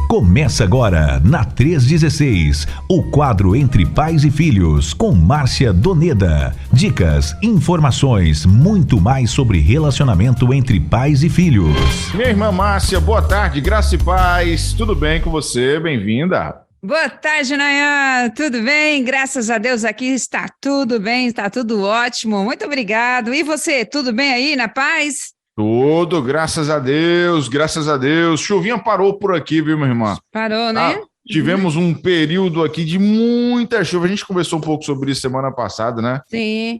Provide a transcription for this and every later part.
Começa agora, na 316, o quadro Entre Pais e Filhos, com Márcia Doneda. Dicas, informações, muito mais sobre relacionamento entre pais e filhos. Minha irmã Márcia, boa tarde, graça e paz. Tudo bem com você? Bem-vinda. Boa tarde, Nayan. Tudo bem? Graças a Deus aqui está tudo bem, está tudo ótimo. Muito obrigado. E você, tudo bem aí, na paz? Tudo, graças a Deus, graças a Deus. Chuvinha parou por aqui, viu, minha irmã? Parou, né? Tivemos um período aqui de muita chuva. A gente conversou um pouco sobre isso semana passada, né? Sim,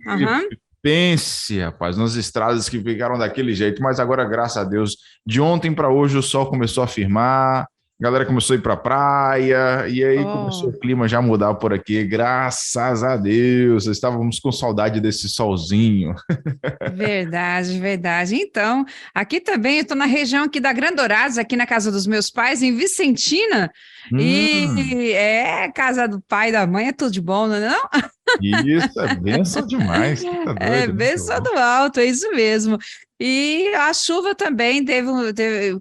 Pense, rapaz, nas estradas que ficaram daquele jeito. Mas agora, graças a Deus, de ontem para hoje o sol começou a firmar. A galera começou a ir para a praia, e aí começou o clima já mudar por aqui, graças a Deus, estávamos com saudade desse solzinho. Verdade, verdade. Então, aqui também, eu estou na região aqui da Grandorados, aqui na casa dos meus pais, em Vicentina, e é casa do pai e da mãe, é tudo de bom, não é não? Isso, é bênção demais. Tá doido, é bênção do alto, é isso mesmo. E a chuva também teve,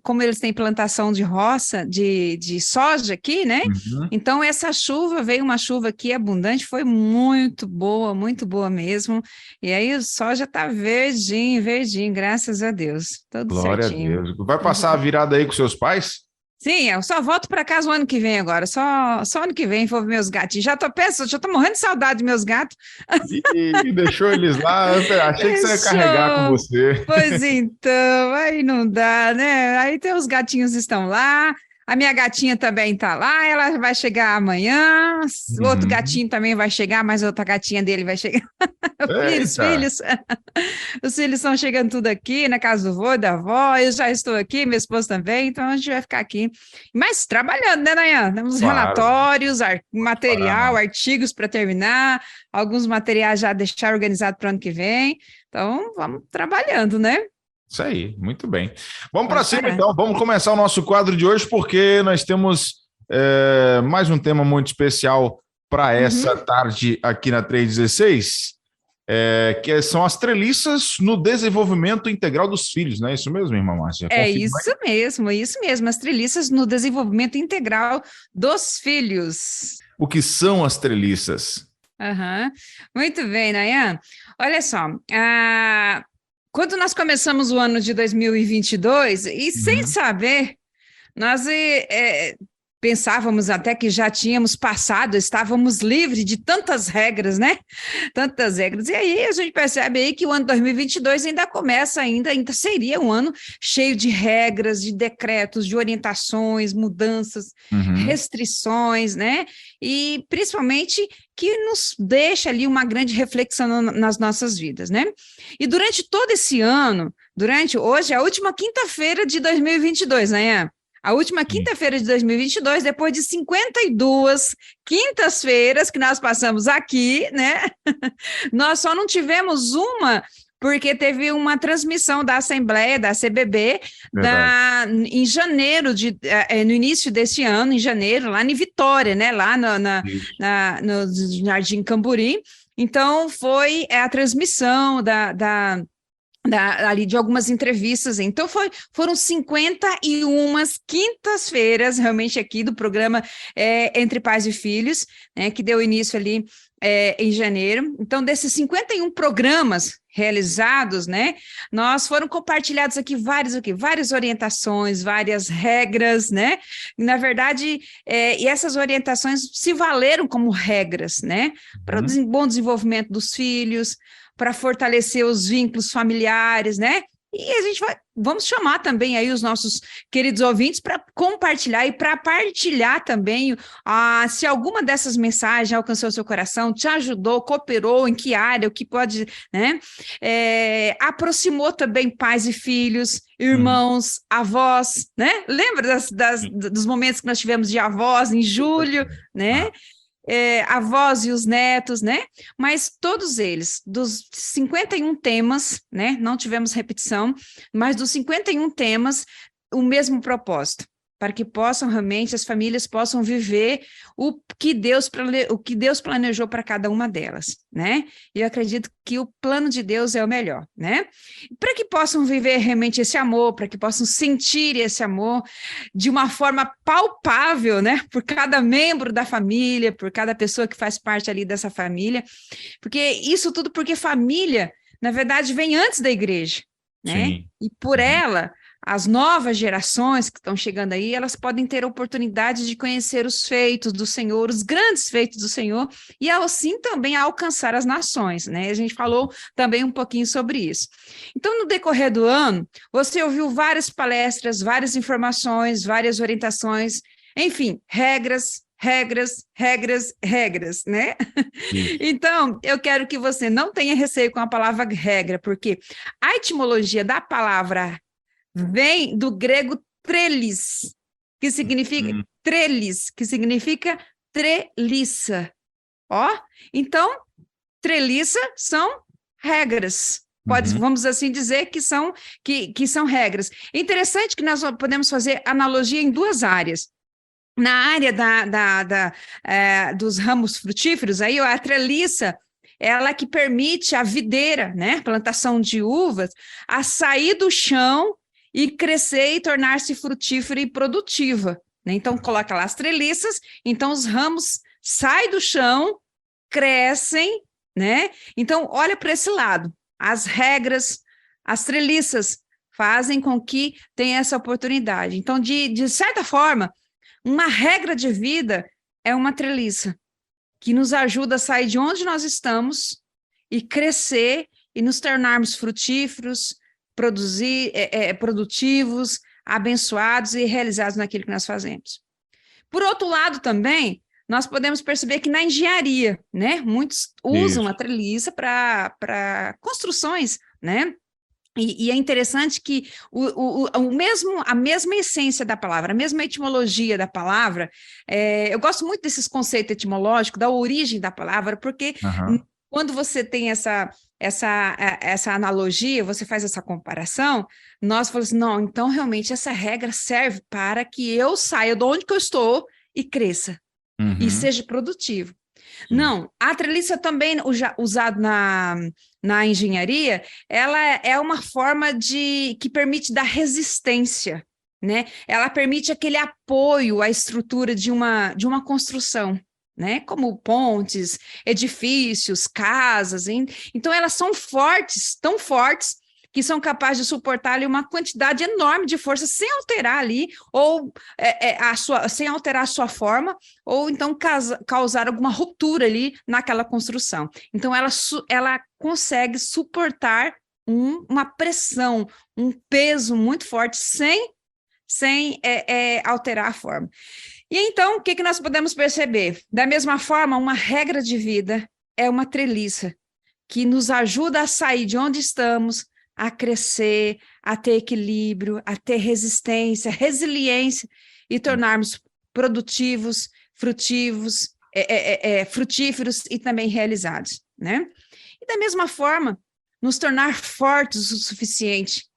como eles têm plantação de roça, de soja aqui, né? Então essa chuva, veio uma chuva aqui abundante, foi muito boa mesmo. E aí o soja está verdinho, verdinho, graças a Deus. Tudo Glória certinho. a Deus. Vai passar a virada aí com seus pais? Sim, eu só volto para casa o ano que vem agora, só ano que vem vou ver meus gatinhos. Já tô morrendo de saudade dos meus gatos. Ih, deixou eles lá, achei que você ia carregar com você. Pois então, aí não dá, né? Aí tem os gatinhos estão lá, a minha gatinha também está lá, ela vai chegar amanhã, o outro gatinho também vai chegar, mas outra gatinha dele vai chegar. Os filhos estão chegando tudo aqui, na casa do vô e da avó, eu já estou aqui, meu esposo também, então a gente vai ficar aqui. Mas trabalhando, né, Nayan? Temos relatórios, material, artigos para terminar, alguns materiais já deixar organizado para o ano que vem, então vamos trabalhando, né? Isso aí, muito bem. Vamos para cima, então. Vamos começar o nosso quadro de hoje, porque nós temos mais um tema muito especial para essa tarde aqui na 316, que são as treliças no desenvolvimento integral dos filhos, não é isso mesmo, irmã Márcia? Isso mesmo, as treliças no desenvolvimento integral dos filhos. O que são as treliças? Muito bem, Nayan. Olha só, quando nós começamos o ano de 2022, e sem saber, nós pensávamos até que já tínhamos passado, estávamos livres de tantas regras, né? Tantas regras. E aí a gente percebe aí que o ano 2022 ainda seria um ano cheio de regras, de decretos, de orientações, mudanças, restrições, né? E principalmente que nos deixa ali uma grande reflexão nas nossas vidas, né? E durante todo esse ano, hoje é a última quinta-feira de 2022, né? A última quinta-feira de 2022, depois de 52 quintas-feiras que nós passamos aqui, né? Nós só não tivemos uma, porque teve uma transmissão da Assembleia, da CBB, em janeiro, no início desse ano, em janeiro, lá em Vitória, né? Lá no Jardim Camburi. Então, foi a transmissão ali de algumas entrevistas, então foram 51 quintas-feiras realmente aqui do programa Entre Pais e Filhos, né, que deu início ali em janeiro. Então, desses 51 programas realizados, né, foram compartilhados aqui várias orientações, várias regras, né, na verdade, e essas orientações se valeram como regras, né, para o bom desenvolvimento dos filhos, para fortalecer os vínculos familiares, né? E a gente vamos chamar também aí os nossos queridos ouvintes para compartilhar e para partilhar também se alguma dessas mensagens alcançou o seu coração, te ajudou, cooperou, em que área, o que pode, né? Aproximou também pais e filhos, irmãos, avós, né? Lembra dos momentos que nós tivemos de avós em julho, né? Avós e os netos, né? Mas todos eles, dos 51 temas, né? Não tivemos repetição, mas dos 51 temas, o mesmo propósito. para que possam realmente, as famílias possam viver o que Deus planejou para cada uma delas, né? E eu acredito que o plano de Deus é o melhor, né? Para que possam viver realmente esse amor, para que possam sentir esse amor de uma forma palpável, né? Por cada membro da família, por cada pessoa que faz parte ali dessa família, porque isso tudo porque família, na verdade, vem antes da igreja, né? Sim. E por ela, as novas gerações que estão chegando aí, elas podem ter a oportunidade de conhecer os feitos do Senhor, os grandes feitos do Senhor, e assim também alcançar as nações, né? A gente falou também um pouquinho sobre isso. Então, no decorrer do ano, você ouviu várias palestras, várias informações, várias orientações, enfim, regras, né? Isso. Então, eu quero que você não tenha receio com a palavra regra, porque a etimologia da palavra vem do grego trelis, que significa treliça. Ó, então, treliça são regras. Vamos assim dizer que são regras. É interessante que nós podemos fazer analogia em duas áreas. Na área dos ramos frutíferos, aí a treliça, ela que permite a videira, né, plantação de uvas, a sair do chão e crescer e tornar-se frutífera e produtiva, né? Então, coloca lá as treliças, então os ramos saem do chão, crescem, né? Então, olha para esse lado, as regras, as treliças fazem com que tenha essa oportunidade. Então, de certa forma, uma regra de vida é uma treliça, que nos ajuda a sair de onde nós estamos e crescer e nos tornarmos frutíferos, produtivos, abençoados e realizados naquilo que nós fazemos. Por outro lado também, nós podemos perceber que na engenharia, né, muitos usam a treliça para construções, né? E é interessante que a mesma essência da palavra, a mesma etimologia da palavra, eu gosto muito desses conceitos etimológicos, da origem da palavra, porque quando você tem essa analogia, você faz essa comparação, nós falamos assim, não, então realmente essa regra serve para que eu saia de onde que eu estou e cresça, e seja produtivo. Não, a treliça também usada na engenharia, ela é uma forma que permite dar resistência, né? Ela permite aquele apoio à estrutura de uma construção, né? Como pontes, edifícios, casas, hein? Então elas são fortes, tão fortes, que são capazes de suportar ali uma quantidade enorme de força sem alterar ali, ou sem alterar a sua forma, ou então causar alguma ruptura ali naquela construção. Então, ela consegue suportar uma pressão, um peso muito forte, sem alterar a forma. E então, o que nós podemos perceber? Da mesma forma, uma regra de vida é uma treliça, que nos ajuda a sair de onde estamos, a crescer, a ter equilíbrio, a ter resistência, resiliência e tornarmos produtivos, frutíferos e também realizados, né? E da mesma forma, nos tornar fortes o suficiente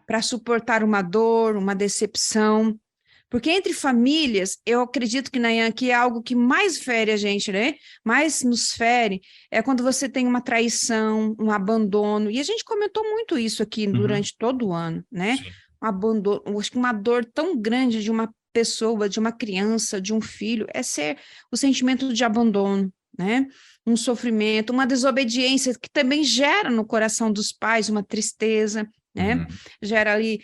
para suportar uma dor, uma decepção, porque entre famílias, eu acredito que é algo que mais fere a gente, né? Mais nos fere é quando você tem uma traição, um abandono, e a gente comentou muito isso aqui durante todo o ano, né? Sim. Um abandono, acho que uma dor tão grande de uma pessoa, de uma criança, de um filho, é ser o sentimento de abandono, né? Um sofrimento, uma desobediência que também gera no coração dos pais uma tristeza, né? Gera ali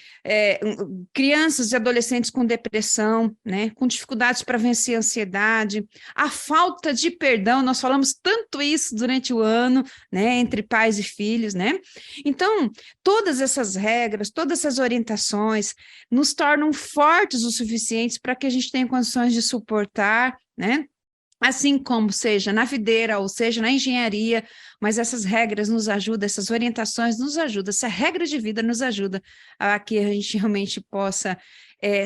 crianças e adolescentes com depressão, né? Com dificuldades para vencer a ansiedade, a falta de perdão, nós falamos tanto isso durante o ano, né? Entre pais e filhos, né? Então, todas essas regras, todas essas orientações nos tornam fortes o suficiente para que a gente tenha condições de suportar, né? Assim como seja na videira ou seja na engenharia, mas essas regras nos ajudam, essas orientações nos ajudam, essa regra de vida nos ajuda a que a gente realmente possa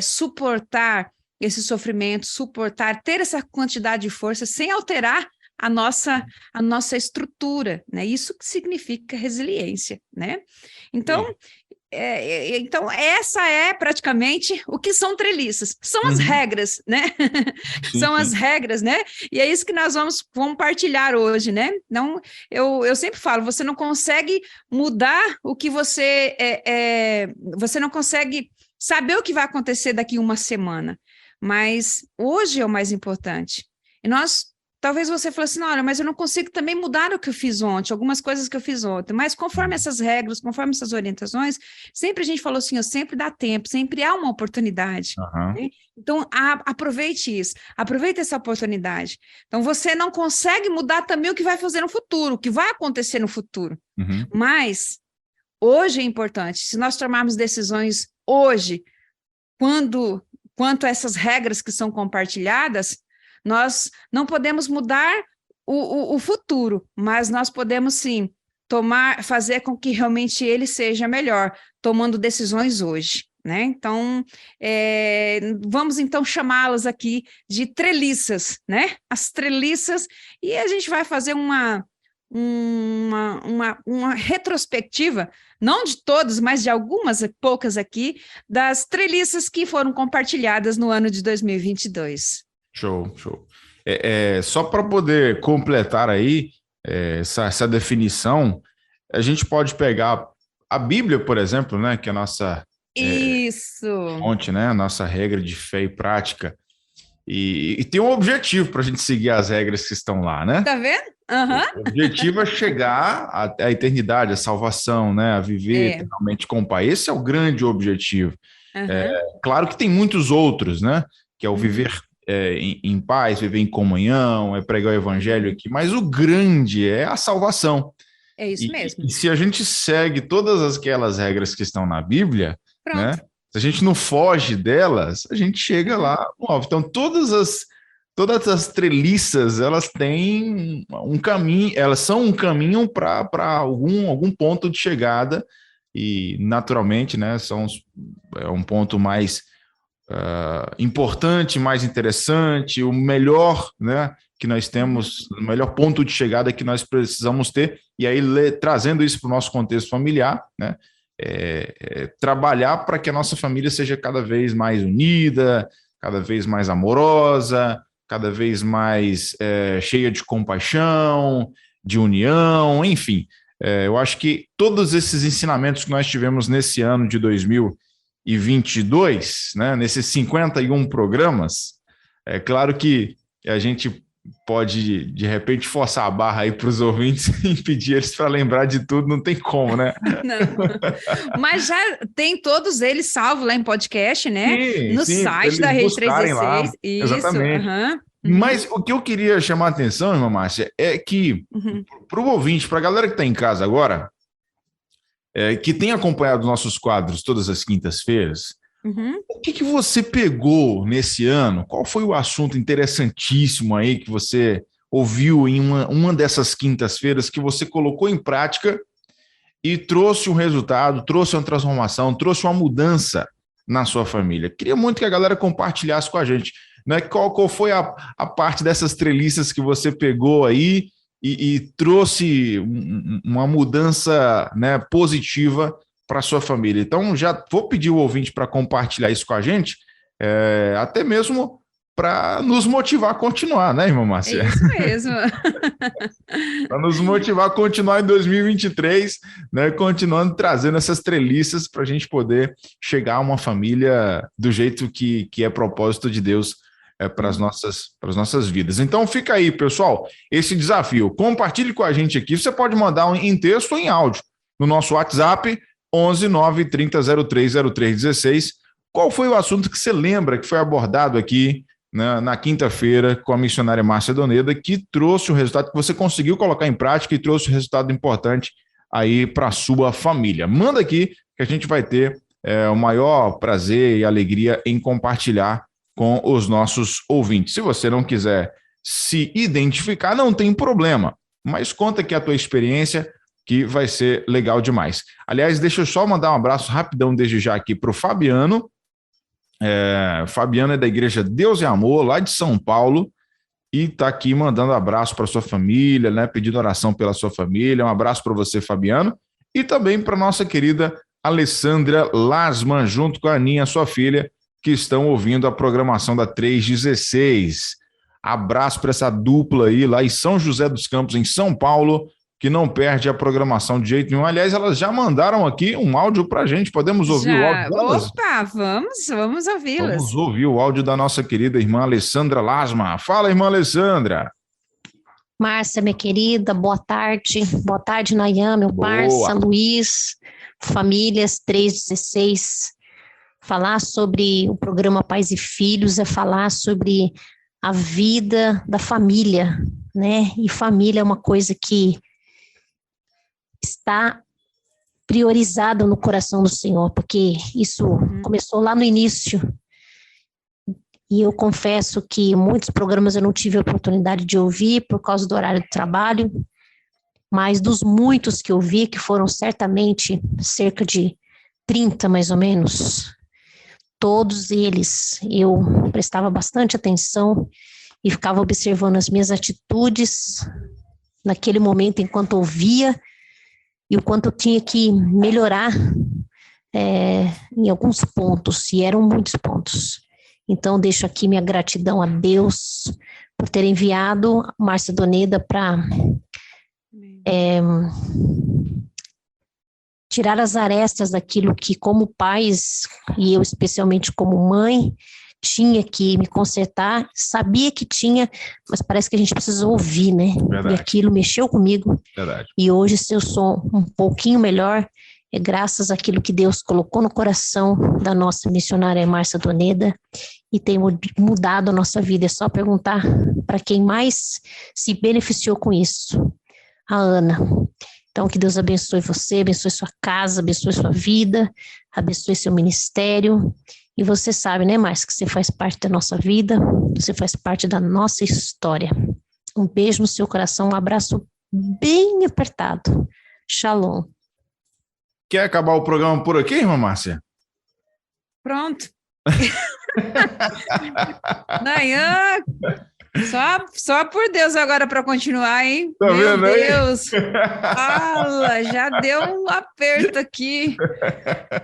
suportar esse sofrimento, ter essa quantidade de força sem alterar a nossa estrutura, né? Isso que significa resiliência, né? Então, Então, essa é praticamente o que são treliças. São as regras, né? Sim, São sim. as regras, né? E é isso que nós vamos compartilhar hoje, né? Não, eu sempre falo, você não consegue mudar o que você... você não consegue saber o que vai acontecer daqui uma semana, mas hoje é o mais importante. E talvez você fale assim, olha, mas eu não consigo também mudar o que eu fiz ontem, algumas coisas que eu fiz ontem, mas conforme essas regras, conforme essas orientações, sempre a gente falou assim, sempre dá tempo, sempre há uma oportunidade. Né? Então, aproveite isso, aproveite essa oportunidade. Então, você não consegue mudar também o que vai fazer no futuro, o que vai acontecer no futuro, mas hoje é importante, se nós tomarmos decisões hoje, quanto a essas regras que são compartilhadas, nós não podemos mudar o futuro, mas nós podemos sim fazer com que realmente ele seja melhor, tomando decisões hoje, né? Então, vamos então chamá-las aqui de treliças, né? As treliças, e a gente vai fazer uma retrospectiva, não de todas, mas de algumas poucas aqui, das treliças que foram compartilhadas no ano de 2022. Show. Só para poder completar aí essa definição, a gente pode pegar a Bíblia, por exemplo, né, que é a nossa fonte, né, a nossa regra de fé e prática, e tem um objetivo para a gente seguir as regras que estão lá, né? Tá vendo? O objetivo é chegar à eternidade, à salvação, né, a viver eternamente com o Pai. Esse é o grande objetivo. Claro que tem muitos outros, né, que é o viver em paz, viver em comunhão, pregar o evangelho aqui, mas o grande é a salvação. É isso mesmo. E se a gente segue todas aquelas regras que estão na Bíblia, né, se a gente não foge delas, a gente chega lá no alvo. Então, todas as treliças, elas têm um caminho, elas são um caminho para algum ponto de chegada, e naturalmente, né, é um ponto mais importante, mais interessante, o melhor, né, que nós temos, o melhor ponto de chegada que nós precisamos ter, e aí trazendo isso para o nosso contexto familiar, né, trabalhar para que a nossa família seja cada vez mais unida, cada vez mais amorosa, cada vez mais cheia de compaixão, de união, enfim. Eu acho que todos esses ensinamentos que nós tivemos nesse ano de 2022, né, nesses 51 programas, é claro que a gente pode, de repente, forçar a barra aí para os ouvintes e pedir eles para lembrar de tudo, não tem como, né? Não. Mas já tem todos eles salvos lá em podcast, né? No site da Rede 316. Lá. Isso, exatamente. Mas o que eu queria chamar a atenção, irmã Márcia, é que para o ouvinte, para a galera que está em casa agora, que tem acompanhado nossos quadros todas as quintas-feiras, o que você pegou nesse ano? Qual foi o assunto interessantíssimo aí que você ouviu em uma dessas quintas-feiras que você colocou em prática e trouxe um resultado, trouxe uma transformação, trouxe uma mudança na sua família? Queria muito que a galera compartilhasse com a gente, né? Qual foi a parte dessas treliças que você pegou aí e trouxe uma mudança, né, positiva para a sua família. Então, já vou pedir o ouvinte para compartilhar isso com a gente, até mesmo para nos motivar a continuar, né, irmã Márcia? É isso mesmo. Para nos motivar a continuar em 2023, né, continuando trazendo essas treliças para a gente poder chegar a uma família do jeito que é propósito de Deus para as nossas vidas. Então, fica aí, pessoal, esse desafio. Compartilhe com a gente aqui. Você pode mandar em texto ou em áudio no nosso WhatsApp, 11 9 30 03 03 16. Qual foi o assunto que você lembra que foi abordado aqui, né, na quinta-feira com a missionária Márcia Doneda, que trouxe o resultado que você conseguiu colocar em prática e trouxe um resultado importante aí para a sua família? Manda aqui que a gente vai ter o maior prazer e alegria em compartilhar com os nossos ouvintes. Se você não quiser se identificar, não tem problema, mas conta aqui a tua experiência, que vai ser legal demais. Aliás, deixa eu só mandar um abraço rapidão desde já aqui para o Fabiano. Fabiano é da Igreja Deus e Amor, lá de São Paulo, e está aqui mandando abraço para sua família, né, pedindo oração pela sua família. Um abraço para você, Fabiano, e também para nossa querida Alessandra Lasman, junto com a Aninha, sua filha, que estão ouvindo a programação da 316. Abraço para essa dupla aí, lá em São José dos Campos, em São Paulo, que não perde a programação de jeito nenhum. Aliás, elas já mandaram aqui um áudio para a gente. Podemos ouvir o áudio delas? Opa, vamos ouvi-las. Vamos ouvir o áudio da nossa querida irmã Alessandra Lasman. Fala, irmã Alessandra. Márcia, minha querida, boa tarde. Boa tarde, Nayan, meu parça, Luiz, famílias 316. Falar sobre o programa Pais e Filhos é falar sobre a vida da família, né? E família é uma coisa que está priorizada no coração do Senhor, porque isso começou lá no início. E eu confesso que muitos programas eu não tive a oportunidade de ouvir por causa do horário de trabalho, mas dos muitos que eu vi, que foram certamente cerca de 30 mais ou menos, todos eles eu prestava bastante atenção e ficava observando as minhas atitudes naquele momento enquanto ouvia e o quanto eu tinha que melhorar em alguns pontos, e eram muitos pontos. Então, deixo aqui minha gratidão a Deus por ter enviado a Márcia Doneda para tirar as arestas daquilo que, como pais, e eu especialmente como mãe, tinha que me consertar, sabia que tinha, mas parece que a gente precisa ouvir, né? Verdade. E aquilo mexeu comigo. Verdade. E hoje, se eu sou um pouquinho melhor, é graças àquilo que Deus colocou no coração da nossa missionária Márcia Doneda e tem mudado a nossa vida. É só perguntar para quem mais se beneficiou com isso, a Ana. Então, que Deus abençoe você, abençoe sua casa, abençoe sua vida, abençoe seu ministério. E você sabe, né, Márcia, que você faz parte da nossa vida, você faz parte da nossa história. Um beijo no seu coração, um abraço bem apertado. Shalom. Quer acabar o programa por aqui, irmã Márcia? Pronto. Nayan, só por Deus agora para continuar, hein? Tá Meu vendo aí? Deus! Fala, já deu um aperto aqui.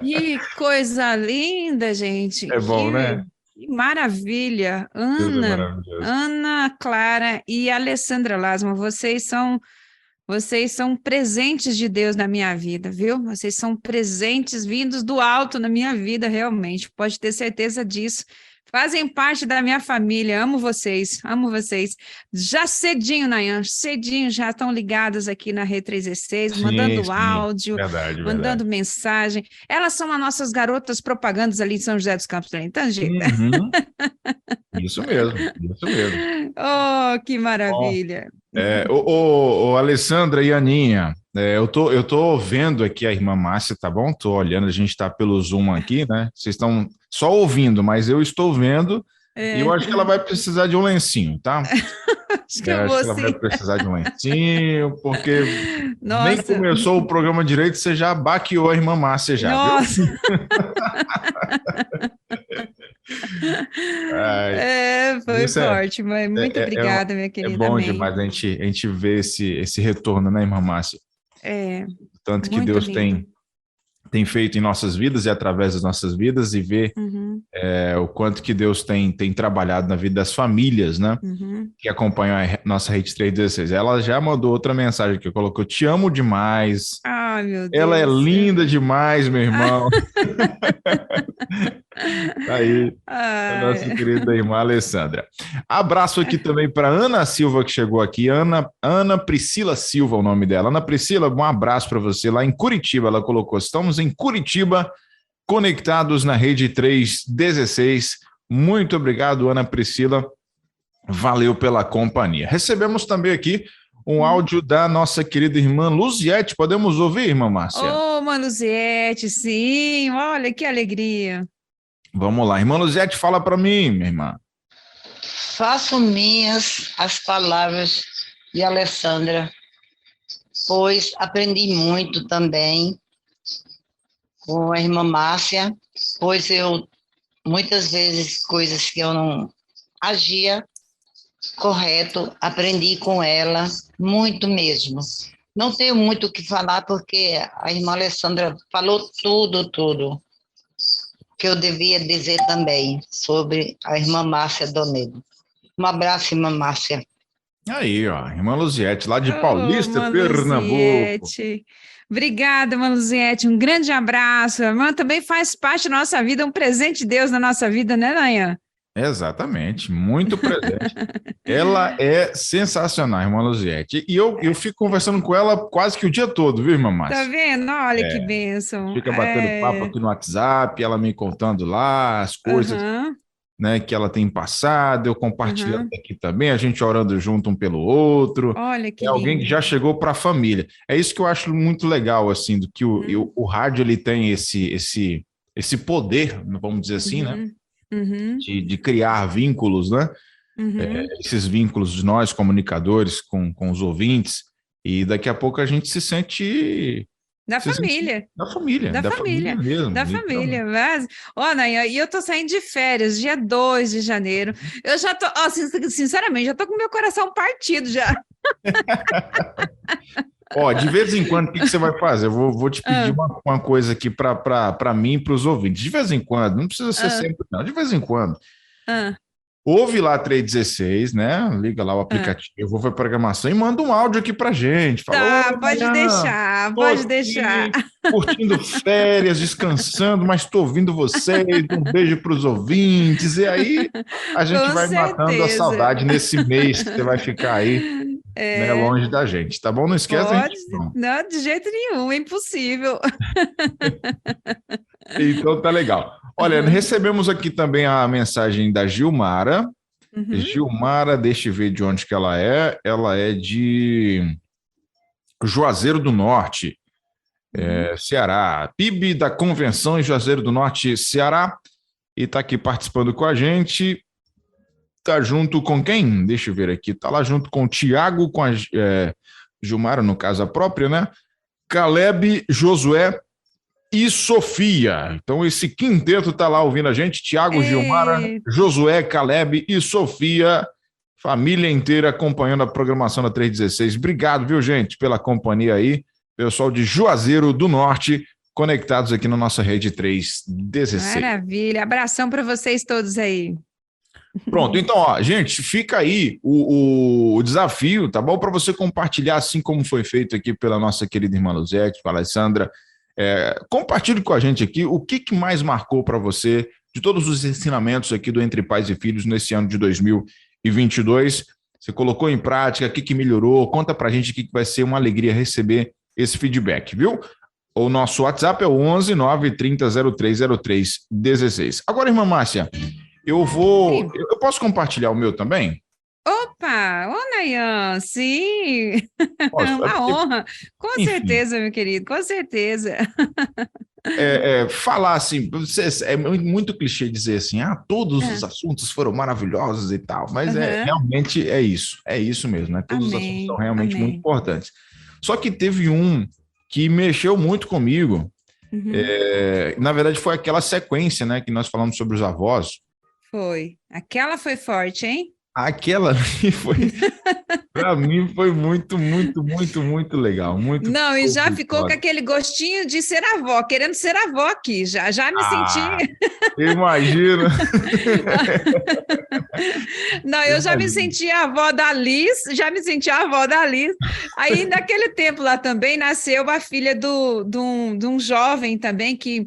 Que coisa linda, gente. É bom, né? Que maravilha. Deus é maravilhoso. Ana Clara e Alessandra Lasma, vocês são presentes de Deus na minha vida, viu? Vocês são presentes vindos do alto na minha vida, realmente. Pode ter certeza disso. Fazem parte da minha família. Amo vocês, amo vocês. Já cedinho, Nayan, cedinho já estão ligadas aqui na Rede 316, mandando áudio, mandando mensagem. Elas são as nossas garotas propagandas ali em São José dos Campos, então, gente. Uhum. Isso mesmo, isso mesmo. Oh, que maravilha. Alessandra e Aninha, eu tô vendo aqui a irmã Márcia, tá bom? Tô olhando, a gente tá pelo Zoom aqui, né? Vocês estão só ouvindo, mas eu estou vendo e eu acho que ela vai precisar de um lencinho, tá? Acho que ela vai precisar de um lencinho, porque nem começou o programa direito, você já baqueou a irmã Márcia já, Nossa. Viu? Foi forte, mas muito obrigada, minha querida. É bom demais a gente ver esse retorno, né, irmã Márcia? Tanto que Deus tem feito em nossas vidas e através das nossas vidas e ver o quanto que Deus tem trabalhado na vida das famílias, né? Que acompanham a nossa Rede 316. Ela já mandou outra mensagem que eu colocou: te amo demais. Ai, meu Deus. Ela é linda demais, meu irmão. Aí, a nossa querida irmã Alessandra. Abraço aqui também para Ana Silva, que chegou aqui. Ana Priscila Silva, o nome dela. Ana Priscila, um abraço para você lá em Curitiba. Ela colocou: estamos em Curitiba, conectados na Rede 316. Muito obrigado, Ana Priscila. Valeu pela companhia. Recebemos também aqui um áudio da nossa querida irmã Luziete. Podemos ouvir, irmã Márcia? Ô, irmã Luziete, sim. Olha, que alegria. Vamos lá. Irmã Luziete, fala para mim, minha irmã. Faço minhas as palavras de Alessandra, pois aprendi muito também com a irmã Márcia, pois eu, muitas vezes, coisas que eu não agia correto, aprendi com ela muito mesmo. Não tenho muito o que falar, porque a irmã Alessandra falou tudo que eu devia dizer também sobre a irmã Márcia Donedo. Um abraço, irmã Márcia. Aí, ó, irmã Luziete, lá de Paulista, irmã Pernambuco. Luziete. Obrigada, irmã Luziete. Um grande abraço. A irmã também faz parte da nossa vida, um presente de Deus na nossa vida, né, Nayan? Exatamente, muito presente. Ela é sensacional, irmã Luziete. E eu fico conversando com ela quase que o dia todo, viu, irmã Márcia? Tá vendo? Olha que bênção. Fica batendo papo aqui no WhatsApp, ela me contando lá as coisas, né, que ela tem passado, eu compartilhando aqui também, a gente orando junto um pelo outro. Olha que alguém lindo. que já chegou para a família. É isso que eu acho muito legal, assim, do que o rádio ele tem esse poder, vamos dizer assim, né? De criar vínculos, né? Esses vínculos de nós, comunicadores, com os ouvintes, e daqui a pouco a gente se sente... Da família. Da família mesmo. Da família. Mas, Nayan, e eu tô saindo de férias, dia 2 de janeiro. Eu já tô, sinceramente, já tô com meu coração partido já. De vez em quando, o que você vai fazer? Eu vou te pedir uma coisa aqui para mim e para os ouvintes. De vez em quando, não precisa ser sempre, não. De vez em quando. Ouve lá 316, né? Liga lá o aplicativo, ouve a programação e manda um áudio aqui pra gente. Fala, pode deixar. Curtindo férias, descansando, mas estou ouvindo vocês. Um beijo para os ouvintes. E aí a gente vai matando a saudade nesse mês que você vai ficar aí. Né, longe da gente, tá bom? Não esquece a gente. Não, de jeito nenhum, é impossível. Então tá legal. Olha, recebemos aqui também a mensagem da Gilmara. Gilmara, deixa eu ver de onde que ela é. Ela é de Juazeiro do Norte, Ceará. PIB da Convenção em Juazeiro do Norte, Ceará. E tá aqui participando com a gente. Tá junto com quem? Deixa eu ver aqui. Tá lá junto com o Tiago, com a Gilmara, no caso a própria, né? Caleb, Josué e Sofia. Então esse quinteto tá lá ouvindo a gente. Tiago, Gilmara, Josué, Caleb e Sofia. Família inteira acompanhando a programação da 316. Obrigado, viu, gente, pela companhia aí. Pessoal de Juazeiro do Norte, conectados aqui na nossa rede 316. Maravilha. Abração para vocês todos aí. Pronto, então, gente, fica aí o desafio, tá bom? Para você compartilhar, assim como foi feito aqui pela nossa querida irmã Luzete, com a Alessandra. Compartilhe com a gente aqui o que mais marcou para você de todos os ensinamentos aqui do Entre Pais e Filhos nesse ano de 2022. Você colocou em prática, o que melhorou? Conta para a gente que vai ser uma alegria receber esse feedback, viu? O nosso WhatsApp é o 11 930 0303 16. Agora, irmã Márcia, eu posso compartilhar o meu também? Opa, Nayan, sim, uma honra, com certeza, meu querido, com certeza. Falar assim, é muito clichê dizer assim, todos os assuntos foram maravilhosos e tal, mas realmente é isso mesmo, né? Todos os assuntos são realmente muito importantes. Só que teve um que mexeu muito comigo, na verdade foi aquela sequência, né, que nós falamos sobre os avós. Aquela foi forte, hein? Aquela ali para mim foi muito, muito, muito, muito legal. Não, e já ficou com aquele gostinho de ser avó, querendo ser avó aqui, já me senti. Imagina. Não, eu já me senti a avó da Liz, Aí, naquele tempo lá também, nasceu a filha de um jovem também que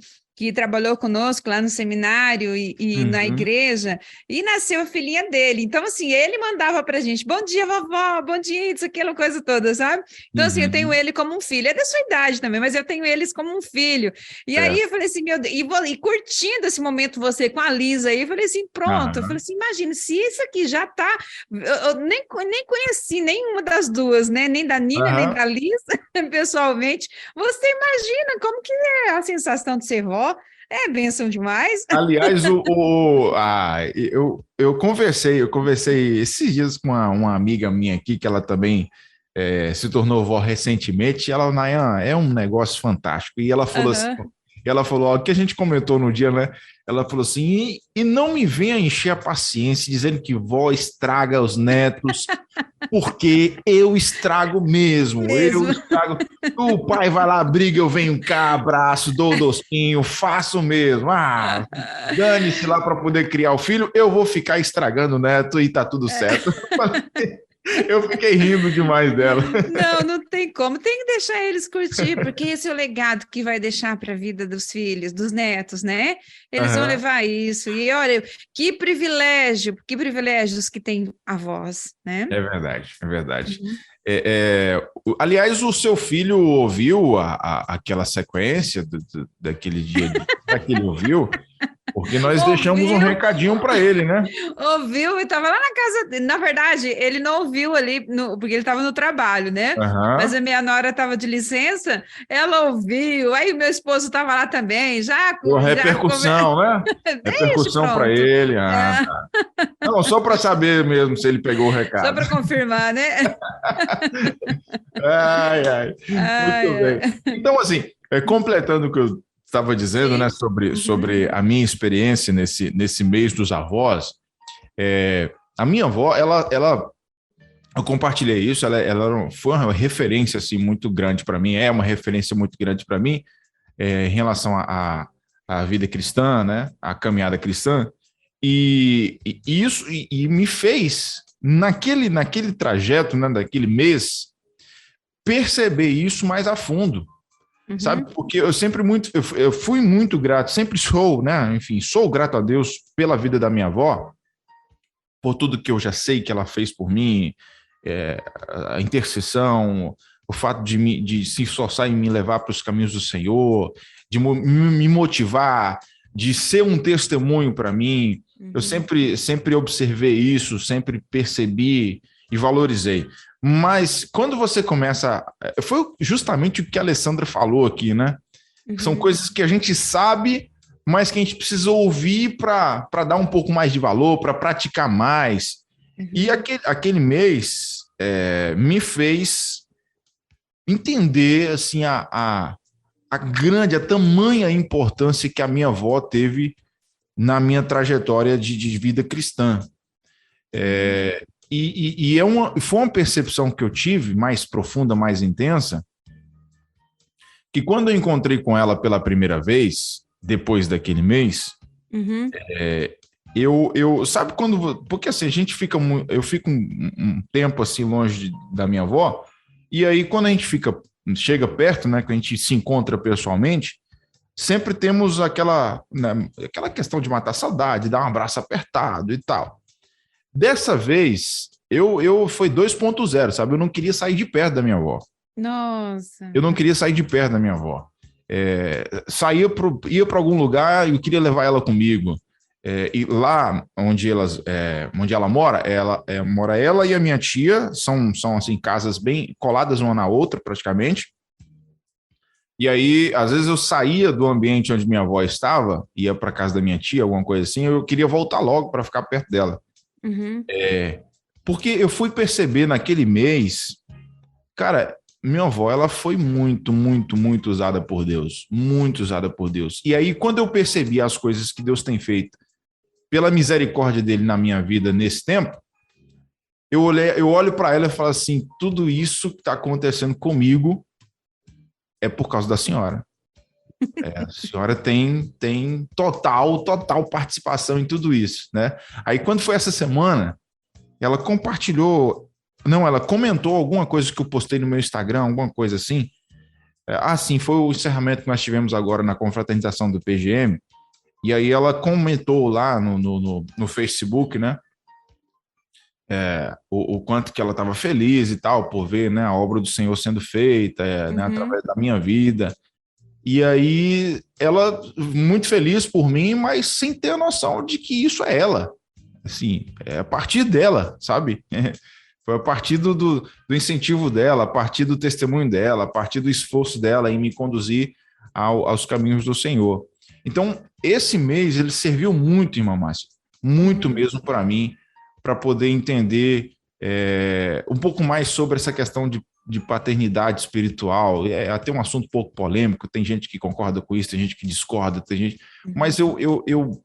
trabalhou conosco lá no seminário e na igreja, e nasceu a filhinha dele. Então, assim, ele mandava pra gente, bom dia, vovó, bom dia, isso, aquela coisa toda, sabe? Então, assim, eu tenho ele como um filho. É da sua idade também, mas eu tenho eles como um filho. E aí, eu falei assim, meu Deus, e curtindo esse momento você com a Lisa aí, eu falei assim, pronto. Eu falei assim, imagina, se isso aqui já tá... Eu nem conheci nenhuma das duas, né? Nem da Nina, nem da Lisa, pessoalmente. Você imagina como que é a sensação de ser vó? É bênção demais. Aliás, eu conversei esses dias com uma amiga minha aqui, que ela também se tornou vó recentemente, e ela, Nayan, é um negócio fantástico. E ela falou assim, E ela falou, ó, o que a gente comentou no dia, né? Ela falou assim, e não me venha encher a paciência dizendo que vó estraga os netos, porque eu estrago mesmo. Eu estrago. O pai vai lá, briga, eu venho cá, abraço, dou o docinho, faço mesmo. Ah, dane-se lá para poder criar o filho, eu vou ficar estragando o neto e tá tudo certo. Eu fiquei rindo demais dela. Não tem como. Tem que deixar eles curtir, porque esse é o legado que vai deixar para a vida dos filhos, dos netos, né? Eles vão levar isso. E olha, que privilégios que tem avós, né? É verdade, é verdade. Aliás, o seu filho ouviu aquela sequência daquele dia que ele ouviu? Porque nós deixamos um recadinho para ele, né? Ouviu e estava lá na casa dele. Na verdade, ele não ouviu ali, porque ele estava no trabalho, né? Mas a minha nora estava de licença, ela ouviu. Aí meu esposo estava lá também, já. Repercussão, né? Repercussão para ele. Tá. Não, só para saber mesmo se ele pegou o recado. Só para confirmar, né? Muito bem. Então, assim, completando o que eu estava dizendo, né, sobre a minha experiência nesse mês dos avós, a minha avó, eu compartilhei isso, ela foi uma referência assim, muito grande para mim, é uma referência muito grande para mim em relação à vida cristã, né, à caminhada cristã, e isso me fez, naquele trajeto, né, daquele mês, perceber isso mais a fundo. Sabe, porque eu fui muito grato, sempre sou, né? Enfim, sou grato a Deus pela vida da minha avó, por tudo que eu já sei que ela fez por mim, a intercessão, o fato de se esforçar em me levar para os caminhos do Senhor, de me motivar, de ser um testemunho para mim. Eu sempre observei isso, sempre percebi e valorizei. Mas quando você começa... Foi justamente o que a Alessandra falou aqui, né? São coisas que a gente sabe, mas que a gente precisa ouvir para dar um pouco mais de valor, para praticar mais. E aquele mês me fez entender assim, a tamanha importância que a minha avó teve na minha trajetória de vida cristã. Foi uma percepção que eu tive, mais profunda, mais intensa, que quando eu encontrei com ela pela primeira vez, depois daquele mês, sabe quando... Porque assim, eu fico um tempo assim longe da minha avó, e aí quando a gente chega perto, né, que a gente se encontra pessoalmente, sempre temos aquela questão de matar a saudade, dar um abraço apertado e tal. Dessa vez, foi 2.0, sabe? Eu não queria sair de perto da minha avó. Nossa. Eu não queria sair de perto da minha avó. Ia para algum lugar e eu queria levar ela comigo. E lá onde ela mora, mora ela e a minha tia, são assim, casas bem coladas uma na outra, praticamente. E aí, às vezes eu saía do ambiente onde minha avó estava, ia para casa da minha tia, alguma coisa assim, eu queria voltar logo para ficar perto dela. Porque eu fui perceber naquele mês, cara, minha avó, ela foi muito, muito, muito usada por Deus, muito usada por Deus. E aí, quando eu percebi as coisas que Deus tem feito pela misericórdia dele na minha vida nesse tempo, eu olho para ela e falo assim, tudo isso que está acontecendo comigo é por causa da senhora. A senhora tem total participação em tudo isso, né? Aí, quando foi essa semana, ela comentou alguma coisa que eu postei no meu Instagram, alguma coisa assim. Sim, foi o encerramento que nós tivemos agora na confraternização do PGM, e aí ela comentou lá no Facebook, né? O quanto que ela estava feliz e tal, por ver, né, a obra do Senhor sendo feita, né, através da minha vida. E aí, ela muito feliz por mim, mas sem ter a noção de que isso é ela. Assim, é a partir dela, sabe? Foi a partir do incentivo dela, a partir do testemunho dela, a partir do esforço dela em me conduzir aos caminhos do Senhor. Então, esse mês, ele serviu muito, irmã Márcia, muito mesmo para mim, para poder entender um pouco mais sobre essa questão de de paternidade espiritual. É até um assunto um pouco polêmico, tem gente que concorda com isso, tem gente que discorda, tem gente... Mas eu